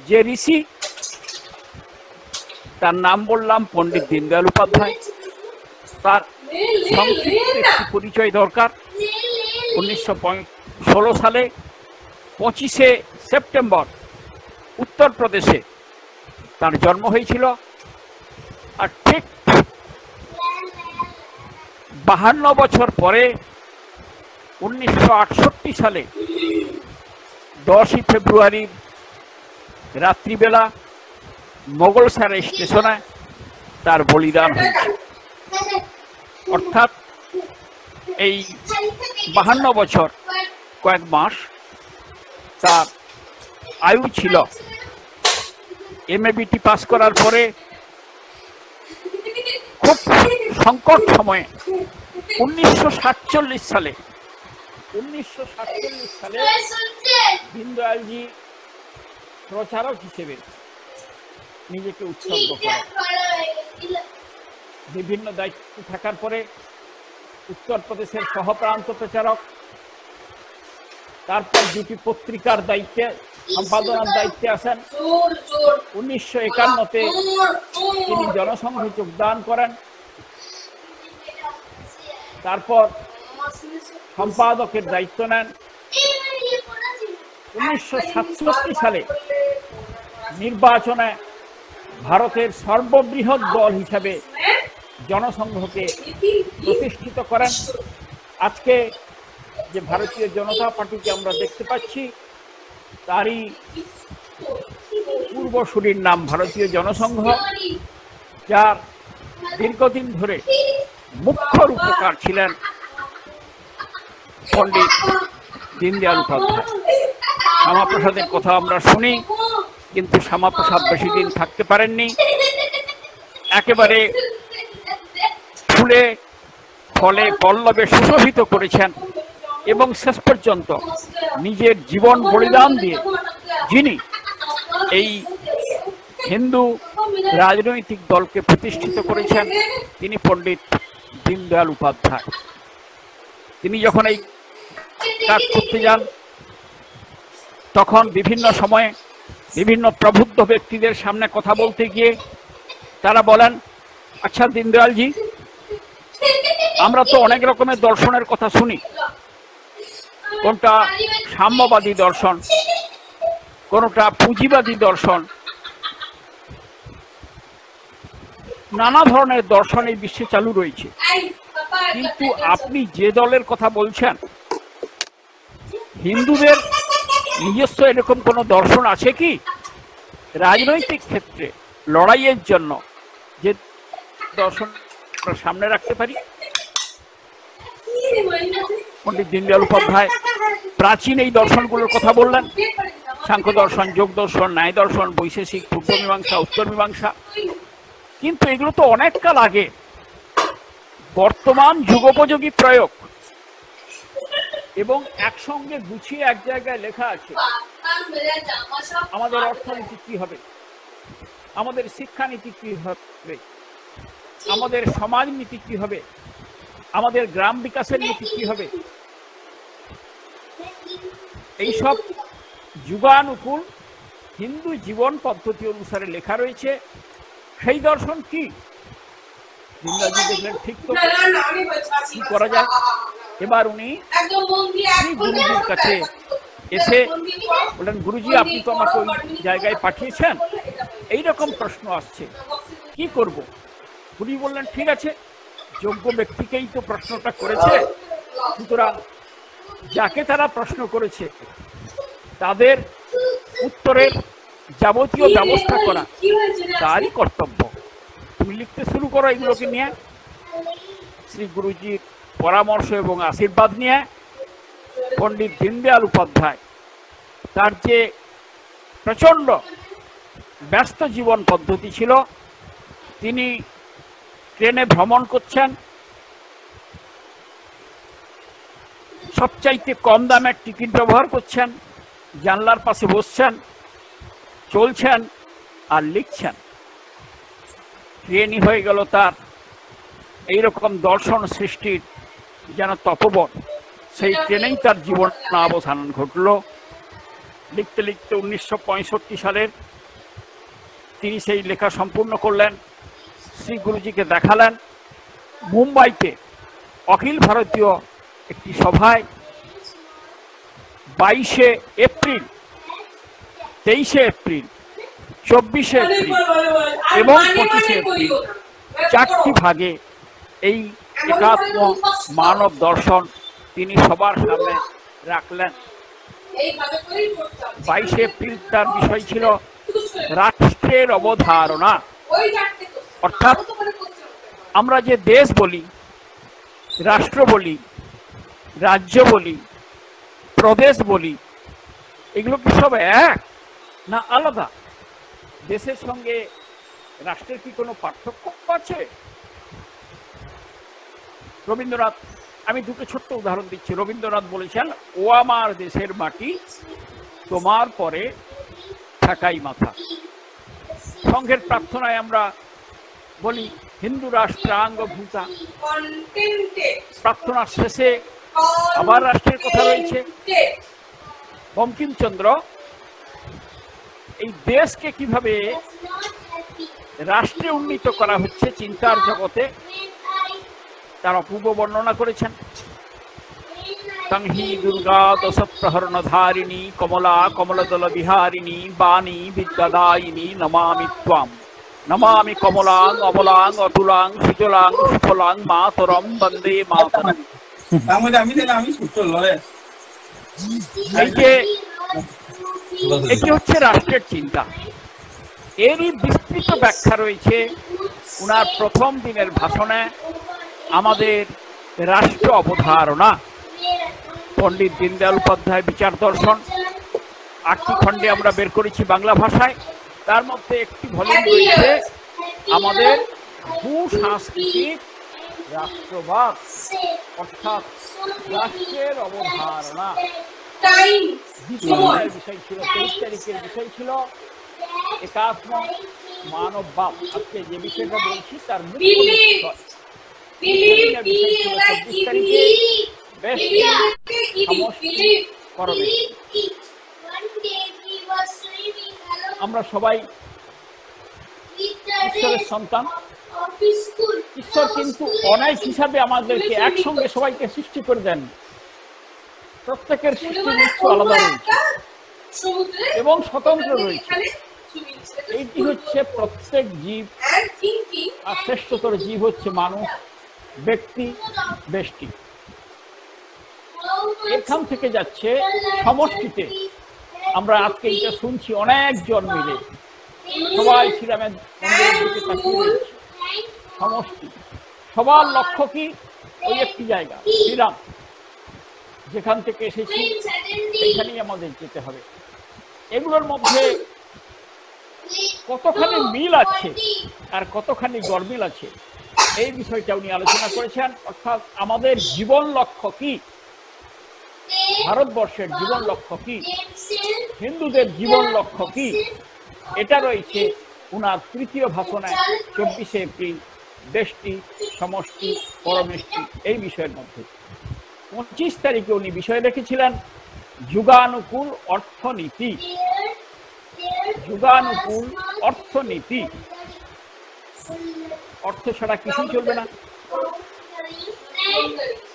যে ঋষি, তার নাম বললাম পণ্ডিত দীনদয়াল উপাধ্যায়। তার সংক্ষিপ্ত একটি পরিচয় দরকার। 1916 সালে 25শে সেপ্টেম্বর উত্তরপ্রদেশে তার জন্ম হয়েছিল। আর ঠিক 52 বছর পরে 1968 সালে 10ই ফেব্রুয়ারি রাত্রিবেলা মোগলসারা স্টেশনে তার বলিদান হয়েছে। অর্থাৎ এই 52 বছর কয়েক মাস তার আয়ু ছিল। MABT পাস করার পরে খুব সংকট সময়ে 1947 সালে দীনদয়ালজি প্রচারক হিসেবে নিজেকে উৎসর্গ করেন। বিভিন্ন দায়িত্ব থাকার পরে উত্তরপ্রদেশের সহপ্রান্ত প্রচারক, তারপর দুটি পত্রিকার দায়িত্বে সম্পাদনার দায়িত্বে আসেন। 1951-তে তিনি জনসংঘে যোগদান করেন। তারপর সম্পাদকের দায়িত্ব নেন। 1967 সালে নির্বাচনে ভারতের সর্ববৃহৎ দল হিসাবে জনসংঘকে প্রতিষ্ঠিত করেন। আজকে যে ভারতীয় জনতা পার্টিকে আমরা দেখতে পাচ্ছি, তারই পূর্বসূরির নাম ভারতীয় জনসংঘ, যার দীর্ঘদিন ধরে মুখ্য রূপকার ছিলেন পণ্ডিত দীনদয়াল উপাধ্যায়। শ্যামাপ্রসাদের কথা আমরা শুনি, কিন্তু শ্যামাপ্রসাদ বেশি দিন থাকতে পারেননি। একেবারে ফুলে ফলে পল্লবে সুশোভিত করেছেন এবং শেষ পর্যন্ত নিজের জীবন বলিদান দিয়ে যিনি এই হিন্দু রাজনৈতিক দলকে প্রতিষ্ঠিত করেছেন, তিনি পণ্ডিত দীনদয়াল উপাধ্যায়। তিনি যখন এই কাজ করতে যান, তখন বিভিন্ন সময়ে বিভিন্ন প্রবুদ্ধ ব্যক্তিদের সামনে কথা বলতে গিয়ে তারা বলেন, আচ্ছা দীনদয়ালজি, আমরা তো অনেক রকমের দর্শনের কথা শুনি, কোনটা সাম্যবাদী দর্শন, কোনটা পুঁজিবাদী দর্শন, নানা ধরনের দর্শন এই বিশ্বে চালু রয়েছে, কিন্তু আপনি যে দলের কথা বলছেন, হিন্দুদের নিজস্ব এরকম কোন দর্শন আছে কি রাজনৈতিক ক্ষেত্রে লড়াইয়ের জন্য, যে দর্শন সামনে রাখতে পারি? পণ্ডিত দীনদয়াল উপাধ্যায় প্রাচীন এই দর্শনগুলোর কথা বললেন, সাংখ্য দর্শন, যোগ দর্শন, ন্যায় দর্শন, বৈশেষিক, পূর্ব মীমাংসা, উত্তর মীমাংসা। কিন্তু এগুলো তো অনেক কাল আগে, বর্তমান যুগোপযোগী প্রয়োগ এবং একসঙ্গে গুছিয়ে এক জায়গায় লেখা আছে। আমাদের অর্থনীতি কি হবে, আমাদের শিক্ষানীতি কি হবে, আমাদের সমাজনীতি কি হবে, আমাদের গ্রাম বিকাশের নীতি কি হবে, এইসব যুগানুকূল হিন্দু জীবন পদ্ধতি অনুসারে লেখা রয়েছে। সেই দর্শন কি? দীনদয়ালজি দেখলেন, ঠিক তো, কি করা যায়? এবার উনি গুরুজির কাছে এসে বললেন, গুরুজি, আপনি তো আমাকে ওই জায়গায় পাঠিয়েছেন, এইরকম প্রশ্ন আসছে, কি করব? গুরুজি বললেন, ঠিক আছে, যোগ্য ব্যক্তিকেই তো প্রশ্নটা করেছে, সুতরাং যাকে তারা প্রশ্ন করেছে তাদের উত্তরের যাবতীয় ব্যবস্থা করা তারই কর্তব্য। তুমি লিখতে শুরু করো এগুলোকে নিয়ে। শ্রী গুরুজির পরামর্শ এবং আশীর্বাদ নিয়ে পণ্ডিত দীনদয়াল উপাধ্যায় তার যে প্রচণ্ড ব্যস্ত জীবন পদ্ধতি ছিল, তিনি ট্রেনে ভ্রমণ করছেন, সবচাইতে কম দামের টিকিট ব্যবহার করছেন, জানলার পাশে বসছেন, চলছেন আর লিখছেন। ট্রেনই হয়ে গেল তার এইরকম দর্শন সৃষ্টির যেন তপবন। সেই ট্রেনেই তার জীবন অবসান ঘটল। লিখতে লিখতে 1965 সালের তিনি সেই লেখা সম্পূর্ণ করলেন, শ্রী গুরুজিকে দেখালেন। মুম্বাইতে অখিল ভারতীয় একটি সভায় 22 এপ্রিল, 23 এপ্রিল, 24 এপ্রিল এবং 25 এপ্রিল 4টি ভাগে এই একাত্ম মানব দর্শন তিনি সবার সামনে রাখলেন। 22 এপ্রিল তার বিষয় ছিল রাষ্ট্রের অবধারণা। অর্থাৎ আমরা যে দেশ বলি, রাষ্ট্র বলি, রাজ্য বলি, প্রদেশ বলি, এগুলো কি সব এক না আলাদা? দেশের সঙ্গে রাষ্ট্রের কি কোনো পার্থক্য আছে? রবীন্দ্রনাথ, আমি দুটো ছোট্ট উদাহরণ দিচ্ছি। রবীন্দ্রনাথ বলেছেন, ও আমার দেশের মাটি, তোমার পরে ঠাকাই মাথা। সংঘের প্রার্থনায় আমরা বলি হিন্দু রাষ্ট্রাঙ্গ ভূতা। প্রার্থনার শেষে আবার রাষ্ট্রের কথা রয়েছে। বঙ্কিমচন্দ্র এই দেশকে কিভাবে রাষ্ট্রে উন্নীত করা হচ্ছে চিন্তার জগতে তার অপূর্ব বর্ণনা করেছেন। সংহি দুর্গা দশপ্রহরণ ধারিণী কমলা কমলদল বিহারিণী বাণী বিদ্যাদায়িনী নমামি ত্বাম। নমামি কমলাং অমলাং অতুলাং শীতলাং সুফলাং মাতরম বন্দে মাতরম। এই যে এটি হচ্ছে রাষ্ট্রের চিন্তা। এরই বিস্তৃত ব্যাখ্যা রয়েছে উনার প্রথম দিনের ভাষণে। আমাদের রাষ্ট্র অবধারণা, পণ্ডিত দীনদয়াল উপাধ্যায় বিচার দর্শন, 8টি খণ্ডে আমরা বের করেছি বাংলা ভাষায়। তার মধ্যে একটি ভলিউম রয়েছে আমাদের ভূ-সাংস্কৃতিক রাষ্ট্রবাদ, অর্থাৎ রাষ্ট্রের অবধারণা। দ্বিতীয় বিষয় ছিল 23 তারিখের বিষয় ছিল একাত্ম মানববাদ। আজকে যে বিষয়টা বলছি তার মুখ্য বিষয়। বিষয় ছিল 24 তারিখে আমরা সবাই ঈশ্বরের সন্তান। ঈশ্বর কিন্তু অনেক হিসাবে আমাদেরকে একসঙ্গে সবাইকে সৃষ্টি করে দেন। প্রত্যেকের সৃষ্টি উৎস আলাদা রয়েছে এবং স্বতন্ত্র রয়েছে। এইটি হচ্ছে প্রত্যেক জীব, আর শ্রেষ্ঠতর জীব হচ্ছে মানুষ, ব্যক্তি, ব্যষ্টি। এখান থেকে যাচ্ছে সমষ্টিতে। আমরা আজকে এটা শুনছি অনেকজন মিলে সবাই শ্রীরামের মন্দিরের দিকে তাকিয়ে রয়েছে। সমষ্টি, সবার লক্ষ্য কি? ওই একটি জায়গা, শ্রীরাম। যেখান থেকে এসেছি সেখানেই আমাদের যেতে হবে। এগুলোর মধ্যে কতখানি মিল আছে আর কতখানি গরমিল আছে, এই বিষয়টা উনি আলোচনা করেছেন। অর্থাৎ আমাদের জীবন লক্ষ্য কি, ভারতবর্ষের জীবন লক্ষ্য কি, হিন্দুদের জীবন লক্ষ্য কি, এটা রয়েছে উনার তৃতীয় ভাষণে 24 এপ্রিল দেশটি, সমষ্টি, পরমেষ্টি এই বিষয়ের মধ্যে। 25 তারিখে উনি বিষয় রেখেছিলেন যুগানুকূল অর্থনীতি। যুগানুকূল অর্থনীতি, অর্থ ছাড়া কিছুই চলবে না।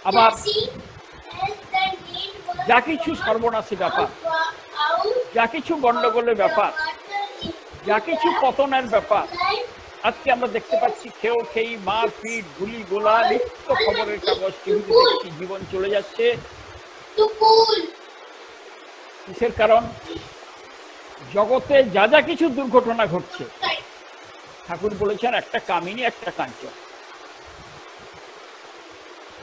আবার যা কিছু সর্বনাশী ব্যাপার, যা কিছু গন্ডগোলের ব্যাপার, যা কিছু পতনের ব্যাপার, আজকে আমরা দেখতে পাচ্ছি খেই মারপিট, গুলি গোলা, নিত্য খবরের কাগজ, টিভিতে দেখছি জীবন চলে যাচ্ছে। কিসের কারণ? জগতে যা যা কিছু দুর্ঘটনা ঘটছে, ঠাকুর বলেছেন একটা কামিনী একটা কাঞ্চন।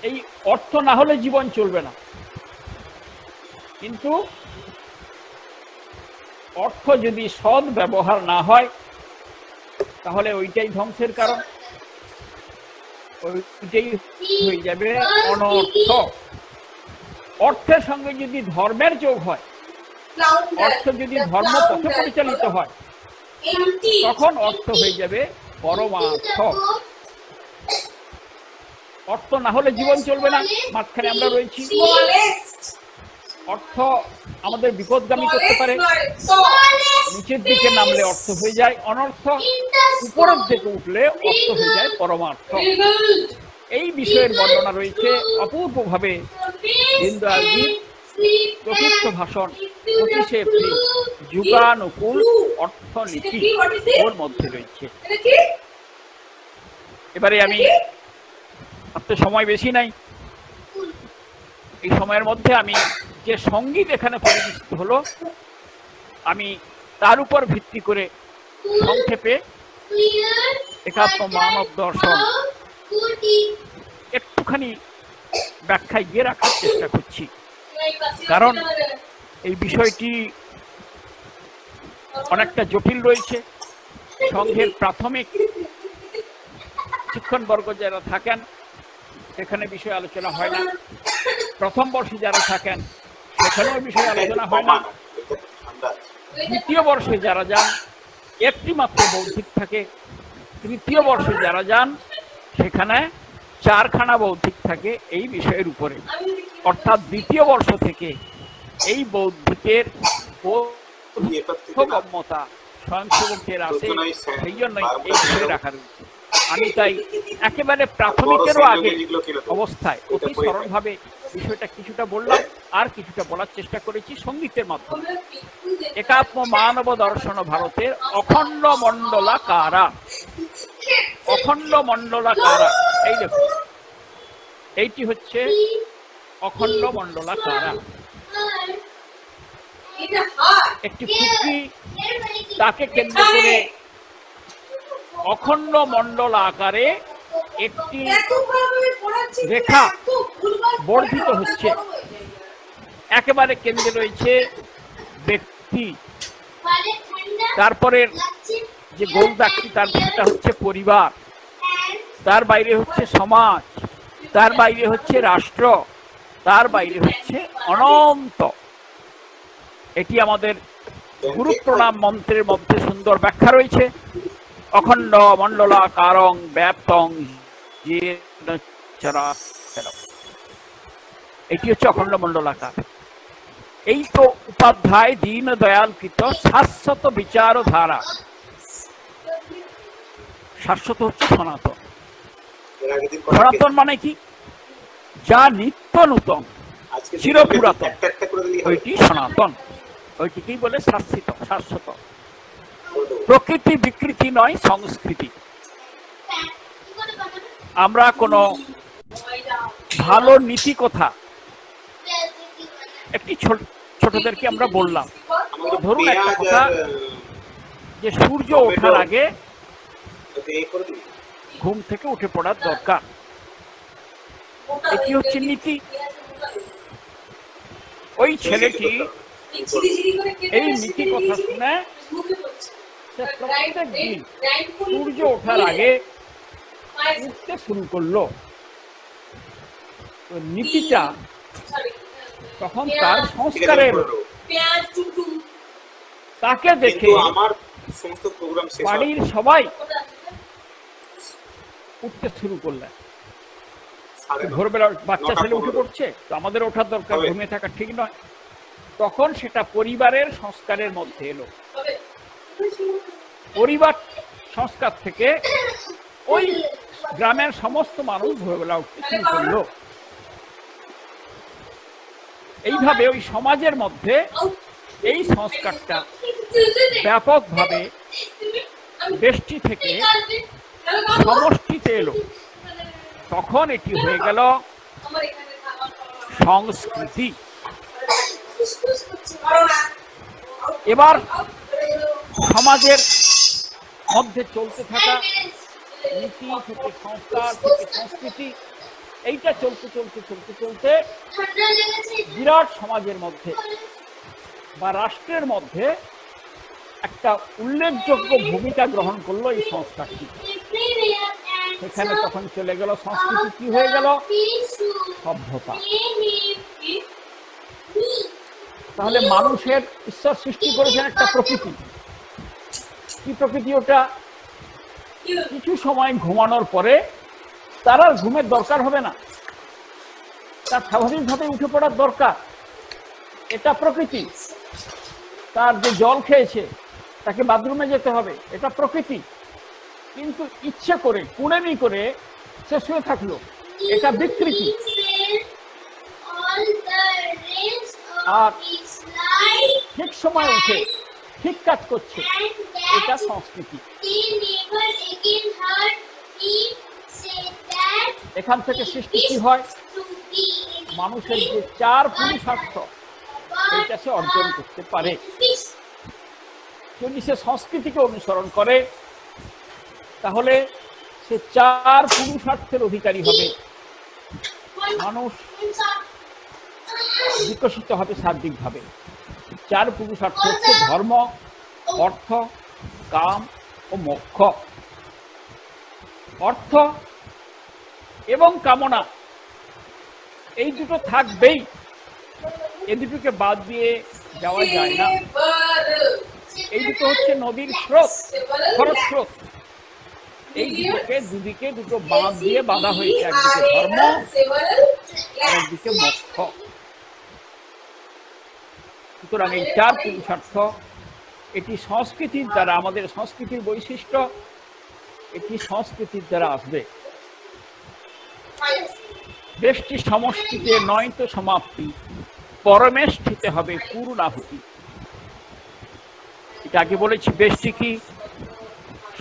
এই অর্থ না হলে জীবন চলবে না, কিন্তু অর্থ যদি সৎ ব্যবহার না হয় তাহলে ওইটাই ধ্বংসের কারণ, ওইটাই হয়ে যাবে অনর্থ। অর্থের সঙ্গে যদি ধর্মের যোগ হয়, অর্থ যদি ধর্ম পথে পরিচালিত হয়, তখন অর্থ হয়ে যাবে পরমার্থ। অর্থ না হলে জীবন চলবে না, মাঝখানে আমরা রয়েছি। অর্থ আমাদের বিপদগামী করতে পারে, নিচের দিকে নামলে অর্থ হয়ে যায় অনর্থ, উপরের দিকে উঠলে অর্থ হয়ে যায় পরমার্থ। এই বিষয়ের বর্ণনা রয়েছে অপূর্বভাবে দীনদয়ালজির চতুর্থ ভাষণ 25 এপ্রিল যুগানুকূল অর্থনীতি ওর মধ্যে রয়েছে। এবারে আমি আপনার সময় বেশি নাই, এই সময়ের মধ্যে আমি যে সঙ্গীত এখানে পরিবেশিত হলো, আমি তার উপর ভিত্তি করে সংক্ষেপে একাত্ম মানব দর্শন একটুখানি ব্যাখ্যায় গিয়ে রাখার চেষ্টা করছি। কারণ এই বিষয়টি অনেকটা জটিল রয়েছে। সংঘের প্রাথমিক শিক্ষণবর্গ যারা থাকেন সেখানে বিষয় আলোচনা হয় না, প্রথম বর্ষে যারা থাকেন সেখানেও বিষয় আলোচনা হয় না, দ্বিতীয় বর্ষে যারা যান একটি মাত্র বৌদ্ধিক থাকে, তৃতীয় বর্ষে যারা যান সেখানে 4খানা বৌদ্ধিক থাকে এই বিষয়ের উপরে। অর্থাৎ দ্বিতীয় বর্ষ থেকে এই বৌদ্ধিকের বোধগম্যতা স্বয়ংসেবকের আছে, সেই জন্যই এই বিষয়ে রাখা রয়েছে। আমি তাই একেবারে প্রাথমিকেরও আগে অবস্থায় অতি সরলভাবে বিষয়টা কিছুটা বললাম, আর কিছুটা বলার চেষ্টা করেছি সঙ্গীতের মাধ্যমে। একাত্ম মানব দর্শন ভারতের অখণ্ড মণ্ডলাকারা, অখণ্ড মণ্ডলাকারা, এই দেখুন এইটি হচ্ছে অখণ্ড মণ্ডলাকারা। একটি পৃথিবী, তাকে কেন্দ্র করে অখণ্ড মণ্ডল আকারে একটি রেখা বর্ধিত হচ্ছে। একেবারে কেন্দ্রে রয়েছে ব্যক্তি, তারপরে যে গোল দাগটি তার সেটা হচ্ছে পরিবার, তার বাইরে হচ্ছে সমাজ, তার বাইরে হচ্ছে রাষ্ট্র, তার বাইরে হচ্ছে অনন্ত। এটি আমাদের গুরু প্রণাম মন্ত্রের মধ্যে সুন্দর ব্যাখ্যা রয়েছে। অখণ্ড মণ্ডলাকারং ব্যাপ্তং যেন চরাচরম, এটি হচ্ছে অখণ্ড মণ্ডলাকার। এই তো উপাধ্যায় দীন দয়ালকৃত শাশ্বত বিচারধারা। শাশ্বত হচ্ছে সনাতন। সনাতন মানে কি? যা নিত্য নূতন, চিরপুরাতন, ওইটি সনাতন, ওইটিকেই বলে শাশ্বত। শাশ্বত প্রকৃতি বিকৃতি নয়, সংস্কৃতি। আমরা কোনো ভালো নীতি কথা একটি ছোটদেরকে আমরা বললাম, ধরুন একটা কথা যে সূর্য ওঠার আগে ঘুম থেকে উঠে পড়ার দরকার, এটি হচ্ছে নীতি। ওই ছেলেটি এই নীতি কথা শুনে প্রত্যেক দিন সূর্য ওঠার আগে উঠতে শুরু করলো। নীতিটা তখন তার সংস্কারের, তাকে দেখে বাড়ির সবাই উঠতে শুরু করলেন। ভোরবেলা বাচ্চা ছেলে উঠে পড়ছে, তো আমাদের ওঠার দরকার, ঘুমিয়ে থাকা ঠিক নয়। তখন সেটা পরিবারের সংস্কারের মধ্যে এলো। পরিবার সংস্কার থেকে ওই গ্রামের সমস্ত মানুষ ভোরবেলা উঠতে শুরু করলো। এইভাবে ওই সমাজের মধ্যে এই সংস্কারটা ব্যাপকভাবে ব্যষ্টি থেকে সমষ্টিতে এলো। তখন এটি হয়ে গেল সংস্কৃতি। এবার সমাজের মধ্যে চলতে থাকা নীতি থেকে সংস্কার থেকে সংস্কৃতি, এইটা চলতে চলতে চলতে চলতে বিরাট সমাজের মধ্যে বা রাষ্ট্রের মধ্যে একটা উল্লেখযোগ্য ভূমিকা গ্রহণ করলো এই সংস্কারটি। সেখানে তখন চলে গেল সংস্কৃতি, কি হয়ে গেল? সভ্যতা। তাহলে মানুষের ঈশ্বর সৃষ্টি করেছেন একটা প্রকৃতি। কি প্রকৃতি ওটা? কিছু সময় ঘুমানোর পরে তার আর ঘুমের দরকার হবে না, তার স্বাভাবিকভাবে উঠে পড়ার দরকার, এটা প্রকৃতি। তার যে জল খেয়েছে তাকে বাথরুমে যেতে হবে, এটা প্রকৃতি। কিন্তু ইচ্ছে করে কুড়েমি করে সে শুয়ে থাকলো, এটা বিকৃতি। আর ঠিক সময় উঠে ঠিক কাজ করছে, এটা সংস্কৃতি। এখান থেকে সৃষ্টি কি হয়? মানুষের যে 4 পুরুষার্থ, এটা সে অর্জন করতে পারে। যদি সে সংস্কৃতিকে অনুসরণ করে তাহলে সে 4 পুরুষার্থের অধিকারী হবে। মানুষ বিকশিত হবে সার্বিকভাবে। 4 পুরুষার্থ হচ্ছে ধর্ম, অর্থ, কাম ও মোক্ষ। অর্থ এবং কামনা এই দুটো থাকবেই, এই দুটোকে বাদ দিয়ে যাওয়া যায় না। এই দুটো হচ্ছে নদীর স্রোত, খরচ স্রোত। এই দুদিকে দুটো বাঁধ দিয়ে বাঁধা হয়েছে, একদিকে ধর্ম আর একদিকে মোক্ষ। সুতরাং এই 4 পুরুষার্থ এটি সংস্কৃতির দ্বারা, আমাদের সংস্কৃতির বৈশিষ্ট্য, এটি সংস্কৃতির দ্বারা আসবে। বেষ্টি সমষ্টিতে নয় তো সমাপ্তি, পরমেষ্ঠিতে হবে পূর্ণাহুতি। এটা আগে বলেছি বেষ্টি কি,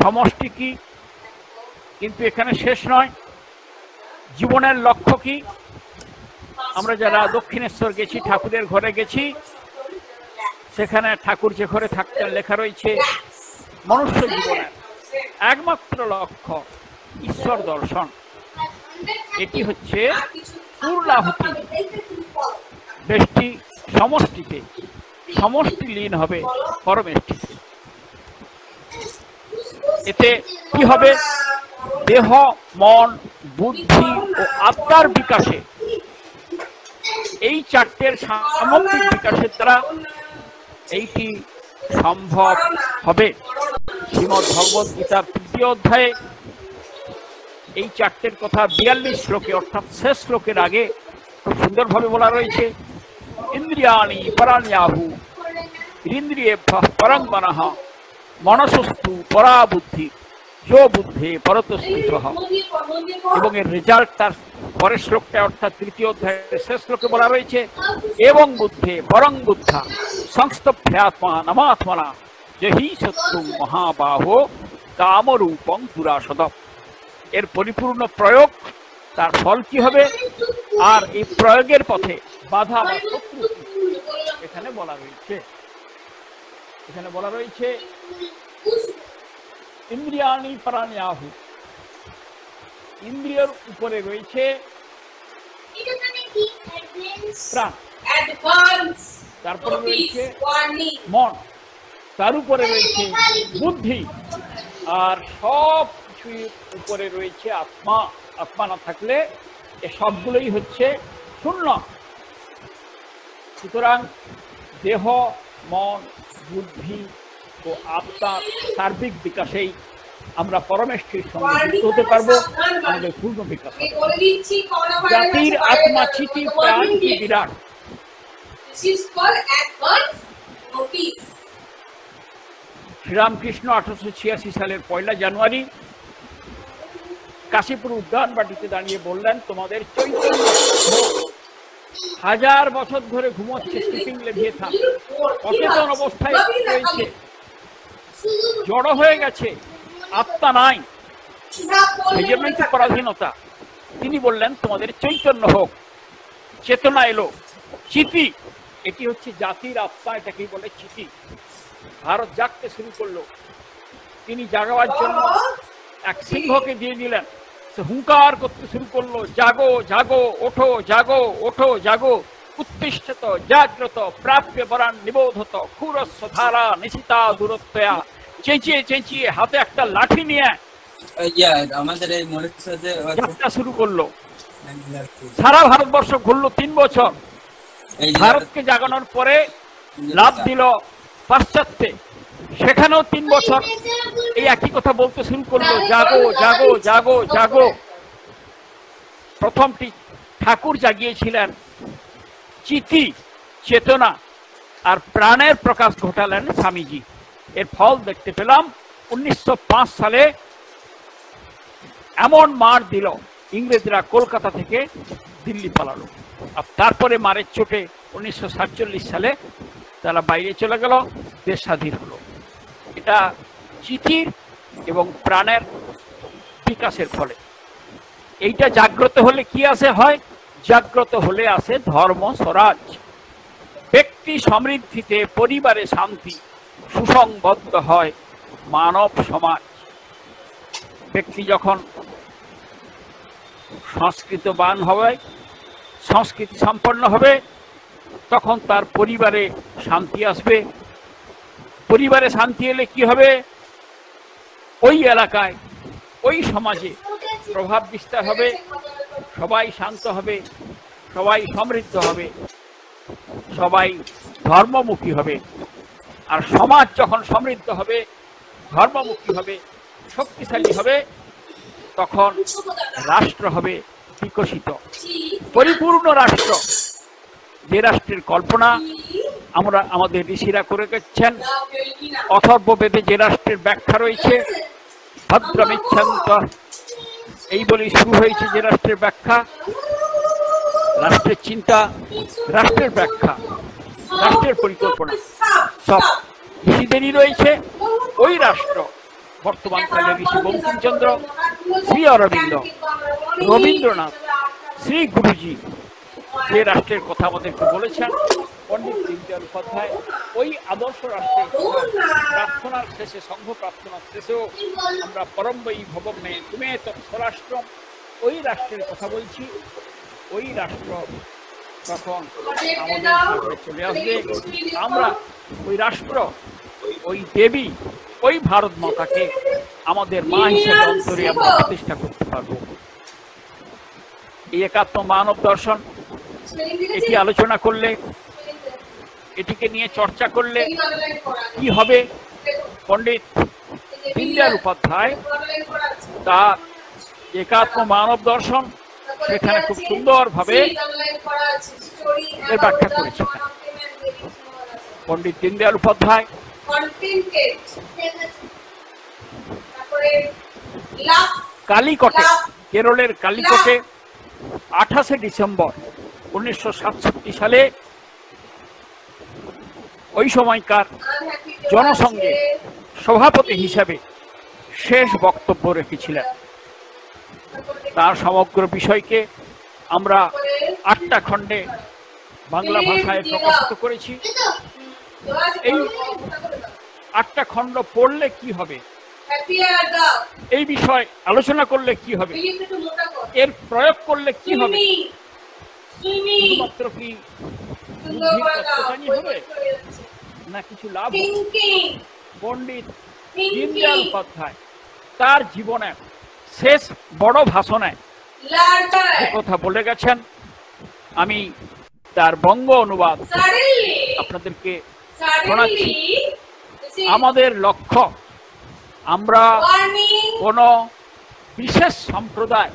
সমষ্টি কি, কিন্তু এখানে শেষ নয়। জীবনের লক্ষ্য কি? আমরা যারা দক্ষিণেশ্বর গেছি, ঠাকুরের ঘরে গেছি, সেখানে ঠাকুর যে ঘরে থাকতেন লেখা রয়েছে মনুষ্য জীবনের একমাত্র লক্ষ্য ঈশ্বর দর্শন। এটি হচ্ছে পূর্ণাহুতি। বেষ্টি সমষ্টিতে, সমষ্টি লীন হবে পরমেষ্টিতে। এতে কি হবে? দেহ, মন, বুদ্ধি ও আত্মার বিকাশে, এই 4টের সামগ্রিক বিকাশের দ্বারা এইটি সম্ভব হবে। শ্রীমদ্ ভগবদ গীতার 3য় অধ্যায়ে এই 4টের কথা 42 শ্লোকে, অর্থাৎ শেষ শ্লোকের আগে খুব সুন্দরভাবে বলা রয়েছে। ইন্দ্রিয়াণি পরাণ্যাহু ইন্দ্রিয়েভ্যঃ পরং মনঃ মনসস্তু পরা বুদ্ধি যো বুদ্ধে পরতস্তুতঃ। এবং এর রেজাল্ট তার পরের শ্লোকটা, অর্থাৎ 3য় অধ্যায়ের শেষ শ্লোকে বলা রয়েছে এবং বুদ্ধে পরং বুদ্ধা সংস্তভ্যাত্মা নমাত্মনা জহি শত্রু মহাবাহো কামরূপং দুরাসদম। এর পরিপূর্ণ প্রয়োগ, তার ফল কি হবে, আর এই প্রয়োগের পথে বাধা বা শত্রু এখানে বলা রয়েছে। এখানে বলা রয়েছে ইন্দ্রিয়াণি পরাণ্যাহু, ইন্দ্রিয়ের উপরে রয়েছে প্রাণ, তারপরে রয়েছে মন, তার উপরে রয়েছে বুদ্ধি, আর সব কিছুর উপরে রয়েছে আত্মা। আত্মা না থাকলে এ সবগুলোই হচ্ছে শূন্য। সুতরাং দেহ, মন, বুদ্ধি ও আত্মার সার্বিক বিকাশেই আমরা পরমেষ্ঠির সঙ্গে যুক্ত হতে পারবো, আমাদের পূর্ণ বিকাশ। জাতির আত্মা চিতি প্রাণ কি বিরাট। শ্রীরামকৃষ্ণ 1886 সালের 1 জানুয়ারি কাশীপুর উদ্যানবাটিতে দাঁড়িয়ে বললেন, তোমাদের চৈতন্য 1000 বছর ধরে ঘুমোচ্ছে, স্লিপিং লেভিয়েথান, অচেতন অবস্থায় রয়েছে, জড় হয়ে গেছে, আত্মা নাই, মেজারমেন্ট পরাধীনতা। তিনি বললেন তোমাদের চৈতন্য হোক, চেতনা এলো, চিতি, এটি হচ্ছে জাতির আত্মা, এটাকেই বলে চিতি। ভারত জাগতে শুরু করলো। তিনি জাগাবার জন্য এক সিংহকে দিয়ে দিলেন, সে হুঙ্কার করতে শুরু করলো, জাগো জাগো, ওঠো জাগো, ওঠো জাগো, উত্তিষ্ঠত জাগ্রত প্রাপ্য বরান নিবোধত ক্ষুরস্ব ধারা নিশিতা দূরত্বয়া। চেঁচিয়ে চেঁচিয়ে হাতে একটা লাঠি নিয়ে আমাদের এই যাত্রা শুরু করলো। সারা ভারতবর্ষ ঘুরলো 3 বছর। ভারতকে জাগানোর পরে লাভ দিল পাশ্চাত্যে, সেখানেও 3 বছর এই একই কথা বলতে শুরু করলো, জাগো জাগো জাগো জাগো। প্রথমটি ঠাকুর জাগিয়েছিলেন চিতি, চেতনা, আর প্রাণের প্রকাশ ঘটালেন স্বামীজি। এর ফল দেখতে পেলাম 1905 সালে। এমন মার দিল, ইংরেজরা কলকাতা থেকে দিল্লি পালালো। আর তারপরে মারের চোটে 1947 সালে তারা বাইরে চলে গেল, দেশ স্বাধীন হলো। এটা চিতির এবং প্রাণের বিকাশের ফলে। এইটা জাগ্রত হলে কি আসে হয়? জাগ্রত হলে আসে ধর্ম স্বরাজ। ব্যক্তি সমৃদ্ধিতে পরিবারে শান্তি, সুসংবদ্ধ হয় মানব সমাজ। ব্যক্তি যখন সংস্কৃতবান হবে, সংস্কৃতি সম্পন্ন হবে, তখন তার পরিবারে শান্তি আসবে। পরিবারে শান্তি এলে কি হবে? ওই এলাকায়, ওই সমাজে প্রভাব বিস্তার হবে, সবাই শান্ত হবে, সবাই সমৃদ্ধ হবে, সবাই ধর্মমুখী হবে। আর সমাজ যখন সমৃদ্ধ হবে, ধর্মমুখী হবে, শক্তিশালী হবে, তখন রাষ্ট্র হবে বিকশিত, পরিপূর্ণ রাষ্ট্র। যে রাষ্ট্রের কল্পনা আমরা আমাদের ঋষিরা করে গেছেন, অথর্ববেদে যে রাষ্ট্রের ব্যাখ্যা রয়েছে, ভদ্রমিচ্ছন্ত এই বলেই শুরু হয়েছে যে রাষ্ট্রের ব্যাখ্যা, রাষ্ট্রের চিন্তা, রাষ্ট্রের ব্যাখ্যা, রাষ্ট্রের পরিকল্পনা সব ঋষিদেরই রয়েছে। ওই রাষ্ট্র বর্তমানকালে ঋষি বঙ্কিমচন্দ্র, শ্রী অরবিন্দ, রবীন্দ্রনাথ, শ্রী গুরুজি যে রাষ্ট্রের কথা আমাদেরকে বলেছেন, পণ্ডিত দীনদয়াল উপাধ্যায় ওই আদর্শ রাষ্ট্রের প্রার্থনার শেষে, সংঘ প্রার্থনার শেষেও আমরা পরম্বই ভবমে তুমি স্বরাষ্ট্র, ওই রাষ্ট্রের কথা বলছি। ওই রাষ্ট্র তখন আমাদের সামনে চলে আসবে। আমরা ওই রাষ্ট্র, ওই দেবী, ওই ভারত মাতাকে আমাদের মা হিসেবে অন্তরে আমরা প্রতিষ্ঠা করতে পারবো। এই একাত্ম মানব দর্শন, এটি আলোচনা করলে, এটিকে নিয়ে চর্চা করলে কি হবে? পণ্ডিত দীনদয়াল উপাধ্যায় তার একাত্ম মানব দর্শন সেখানে খুব সুন্দরভাবে এর ব্যাখ্যা করেছেন। পণ্ডিত দীনদয়াল উপাধ্যায় কালিকটে, কেরলের কালিকটে 28শে ডিসেম্বর 1967 সালে ওই সময়কার জনসংঘের সভাপতি হিসাবে শেষ বক্তব্য রেখেছিলেন। তার সমগ্র বিষয়কে আমরা 8টা খণ্ডে বাংলা ভাষায় প্রকাশিত করেছি। এই 8টা খণ্ড পড়লে কি হবে, এই বিষয় আলোচনা করলে কি হবে, এর প্রয়োগ করলে কি হবে, শুধুমাত্র কি বুদ্ধির তত্ত্বজ্ঞানী হবে না কিছু লাভ হবে? পণ্ডিত দীনদয়াল উপাধ্যায় তার জীবনের শেষ বড় ভাষণে কথা বলে গেছেন। আমি তার বঙ্গ অনুবাদ আপনাদেরকে শোনাচ্ছি। আমাদের লক্ষ্য আমরা কোনো বিশেষ সম্প্রদায়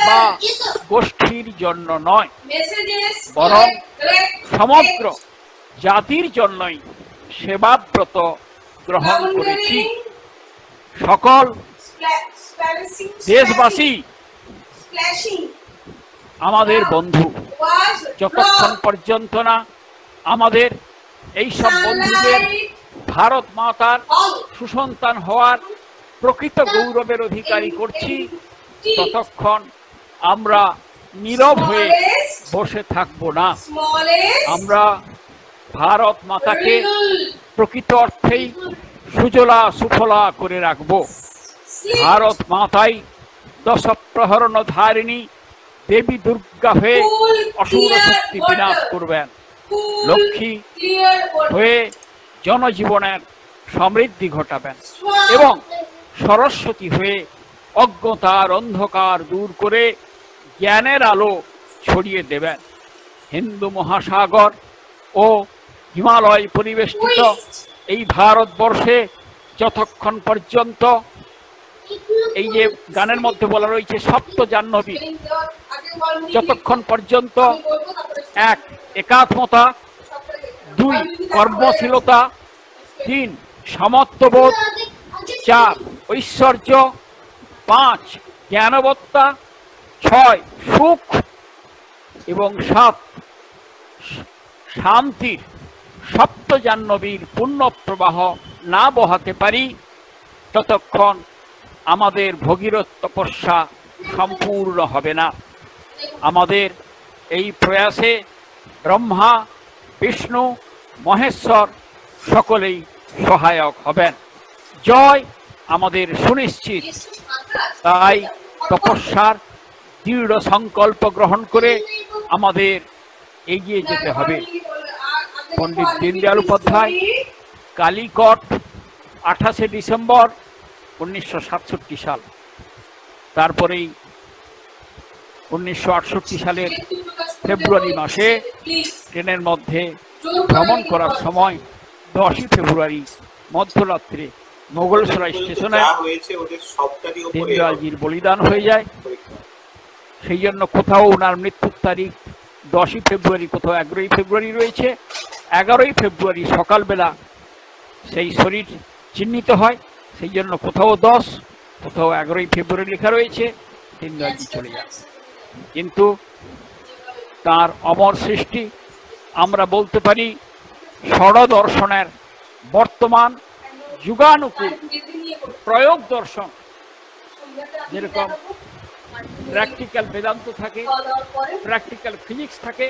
বা গোষ্ঠীর জন্য নয়, বরং সমগ্র জাতির জন্যই সেবাব্রত গ্রহণ করেছি। সকল দেশবাসী আমাদের বন্ধু, যতক্ষণ পর্যন্ত না আমাদের এই সব বন্ধুদের ভারত মাতার সুসন্তান হওয়ার প্রকৃত গৌরবের অধিকারী করছি, ততক্ষণ আমরা নীরব হয়ে বসে থাকব না। আমরা ভারত মাতাকে প্রকৃত অর্থেই সুজলা সুফলা করে রাখব। ভারত মাতাই দশপ্রহরণ ধারিণী দেবী দুর্গা হয়ে অসুর শক্তি বিনাশ করবেন। লক্ষ্মী হয়ে জনজীবনের সমৃদ্ধি ঘটাবেন এবং সরস্বতী হয়ে অজ্ঞতার অন্ধকার দূর করে জ্ঞানের আলো ছড়িয়ে দেবেন। হিন্দু মহাসাগর ও হিমালয় পরিবেষ্টিত এই ভারতবর্ষে যতক্ষণ পর্যন্ত এই যে গানের মধ্যে বলা রয়েছে সপ্ত জাহ্নবী, যতক্ষণ পর্যন্ত 1 একাত্মতা, 2 কর্মশীলতা, 3 সমত্ববোধ, 4 ঐশ্বর্য, 5 জ্ঞানবত্তা, 6 সুখ এবং 7 শান্তির সপ্ত জাহ্নবীর পূর্ণ প্রবাহ না বহাতে পারি, ততক্ষণ আমাদের ভগীরথ তপস্যা সম্পূর্ণ হবে না। আমাদের এই প্রয়াসে ব্রহ্মা, বিষ্ণু মহেশ্বর সকলেই সহায়ক হবেন। জয় আমাদের সুনিশ্চিত। তাই তপস্যার দৃঢ় সংকল্প গ্রহণ করে আমাদের এগিয়ে যেতে হবে। পণ্ডিত দীনদয়াল উপাধ্যায়, কালিকট, 28শে ডিসেম্বর 1967 সাল। তারপরেই 1968 সালের ফেব্রুয়ারি মাসে ট্রেনের মধ্যে ভ্রমণ করার সময় 10ই ফেব্রুয়ারি মধ্যরাত্রে মোগলসরাই স্টেশনে দীনদয়ালজির বলিদান হয়ে যায়। সেই জন্য কোথাও ওনার মৃত্যুর তারিখ 10ই ফেব্রুয়ারি, কোথাও 11ই ফেব্রুয়ারি রয়েছে। 11ই ফেব্রুয়ারি সকালবেলা সেই শরীর চিহ্নিত হয়, সেই জন্য কোথাও 10, কোথাও 11ই ফেব্রুয়ারি লেখা রয়েছে। দীনদয়ালজি চলে যান, কিন্তু তার অমর সৃষ্টি আমরা বলতে পারি ষড়দর্শনের বর্তমান যুগানুকূল প্রয়োগ দর্শন। যেরকম প্র্যাকটিক্যাল বেদান্ত থাকে, প্র্যাকটিক্যাল ফিজিক্স থাকে,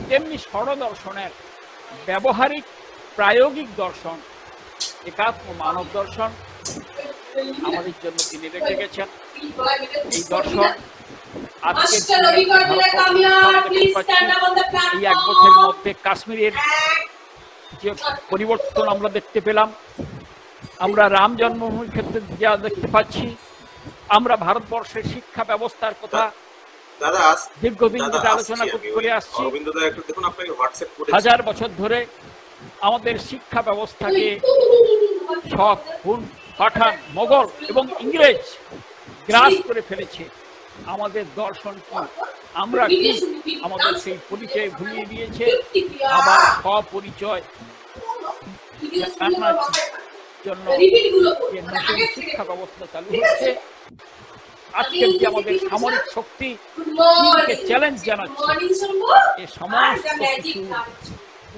তেমনি ষড়দর্শনের ব্যবহারিক প্রায়োগিক দর্শন একাত্ম মানব দর্শন আমাদের জন্য তিনি রেখে গেছেন। এই দর্শন আজকে এই 1 বছরের মধ্যে কাশ্মীরের যে পরিবর্তন আমরা দেখতে পেলাম, আমরা রাম জন্মভূমির ক্ষেত্রে যা দেখতে পাচ্ছি, আমরা ভারতবর্ষের শিক্ষা ব্যবস্থার কথা দীর্ঘদিন যেটা আলোচনা করে আসছি, 1000 বছর ধরে আমাদের শিক্ষা ব্যবস্থাকে সব হুন, পাঠান, মোগল এবং ইংরেজ গ্রাস করে ফেলেছে। আমাদের দর্শন কি, আমরা কি, আমাদের সেই পরিচয় ভুলিয়ে দিয়েছে। আবার স্বপরিচয় জানার জন্য যে নতুন শিক্ষা ব্যবস্থা চালু হচ্ছে, আজকের যে আমাদের সামরিক শক্তি চীনকে চ্যালেঞ্জ জানাচ্ছে, এ সমস্ত কিছু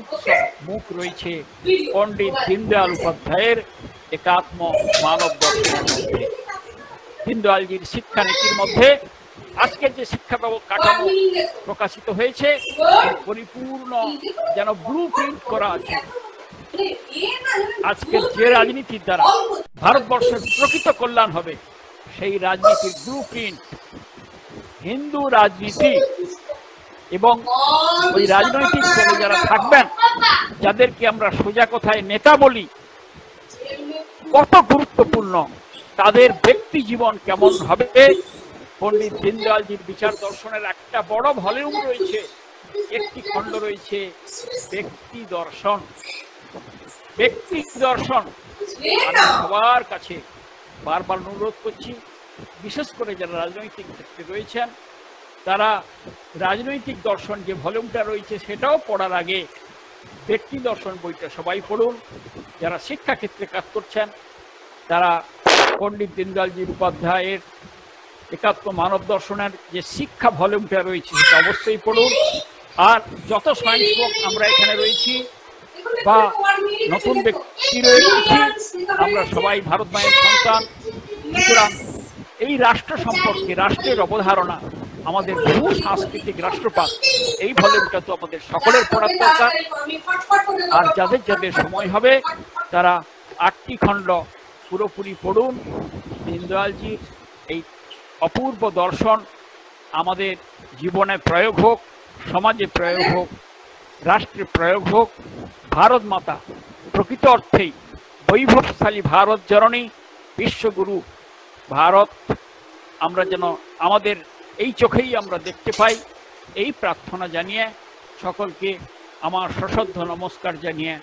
উৎসব মুখ রয়েছে পণ্ডিত দীনদয়াল উপাধ্যায়ের একাত্ম মানব দর্শনের মধ্যে। দীনদয়ালজির শিক্ষানীতির মধ্যে আজকের যে শিক্ষা কাঠামো প্রকাশিত হয়েছে, পরিপূর্ণ যেন ব্লু প্রিন্ট করা আছে। আজকের যে রাজনীতির দ্বারা ভারতবর্ষের প্রকৃত কল্যাণ হবে, সেই রাজনীতির ব্লু প্রিন্ট হিন্দু রাজনীতি। এবং ওই রাজনৈতিক দলে যারা থাকবেন, যাদেরকে আমরা সোজা কথায় নেতা বলি, কত গুরুত্বপূর্ণ তাদের ব্যক্তি জীবন কেমন হবে। পণ্ডিত দীনদয়ালজির বিচার দর্শনের একটা বড় ভলিউম রয়েছে, একটি খণ্ড রয়েছে ব্যক্তি দর্শন। ব্যক্তি দর্শন আমি সবার কাছে বারবার অনুরোধ করছি, বিশেষ করে যারা রাজনৈতিক ক্ষেত্রে রয়েছেন, তারা রাজনৈতিক দর্শন যে ভলিউমটা রয়েছে সেটাও পড়ার আগে ব্যক্তি দর্শন বইটা সবাই পড়ুন। যারা শিক্ষাক্ষেত্রে কাজ করছেন, তারা পণ্ডিত দীনদয়ালজির উপাধ্যায়ের একাত্ম মানব দর্শনের যে শিক্ষা ভলিউমটা রয়েছে সেটা অবশ্যই পড়ুন। আর যত স্বয়ংসেবক আমরা এখানে রয়েছি বা নতুন ব্যক্তি রয়েছি, আমরা সবাই ভারত মায়ের সন্তান। সুতরাং এই রাষ্ট্র সম্পর্কে, রাষ্ট্রের অবধারণা, আমাদের বহু সাংস্কৃতিক রাষ্ট্রপাত, এই ভলিউমটা তো আমাদের সকলের পড়ার দরকার। আর যাদের যাদের সময় হবে তারা 8টি খণ্ড পুরোপুরি পড়ুন। দীনদয়ালজির এই অপূর্ব দর্শন আমাদের জীবনে প্রয়োগ হোক, সমাজে প্রয়োগ হোক, রাষ্ট্রে প্রয়োগ হোক। ভারত মাতা প্রকৃত অর্থেই বৈভবশালী ভারত জননী, বিশ্বগুরু ভারত আমরা যেন আমাদের এই চোখেই আমরা দেখতে পাই, এই প্রার্থনা জানিয়ে সকলকে আমার সশ্রদ্ধ নমস্কার জানিয়ে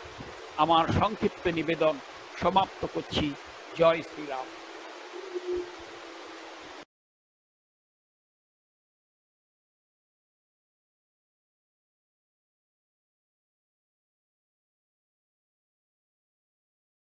আমার সংক্ষিপ্ত নিবেদন সমাপ্ত করছি। জয় শ্রীরাম।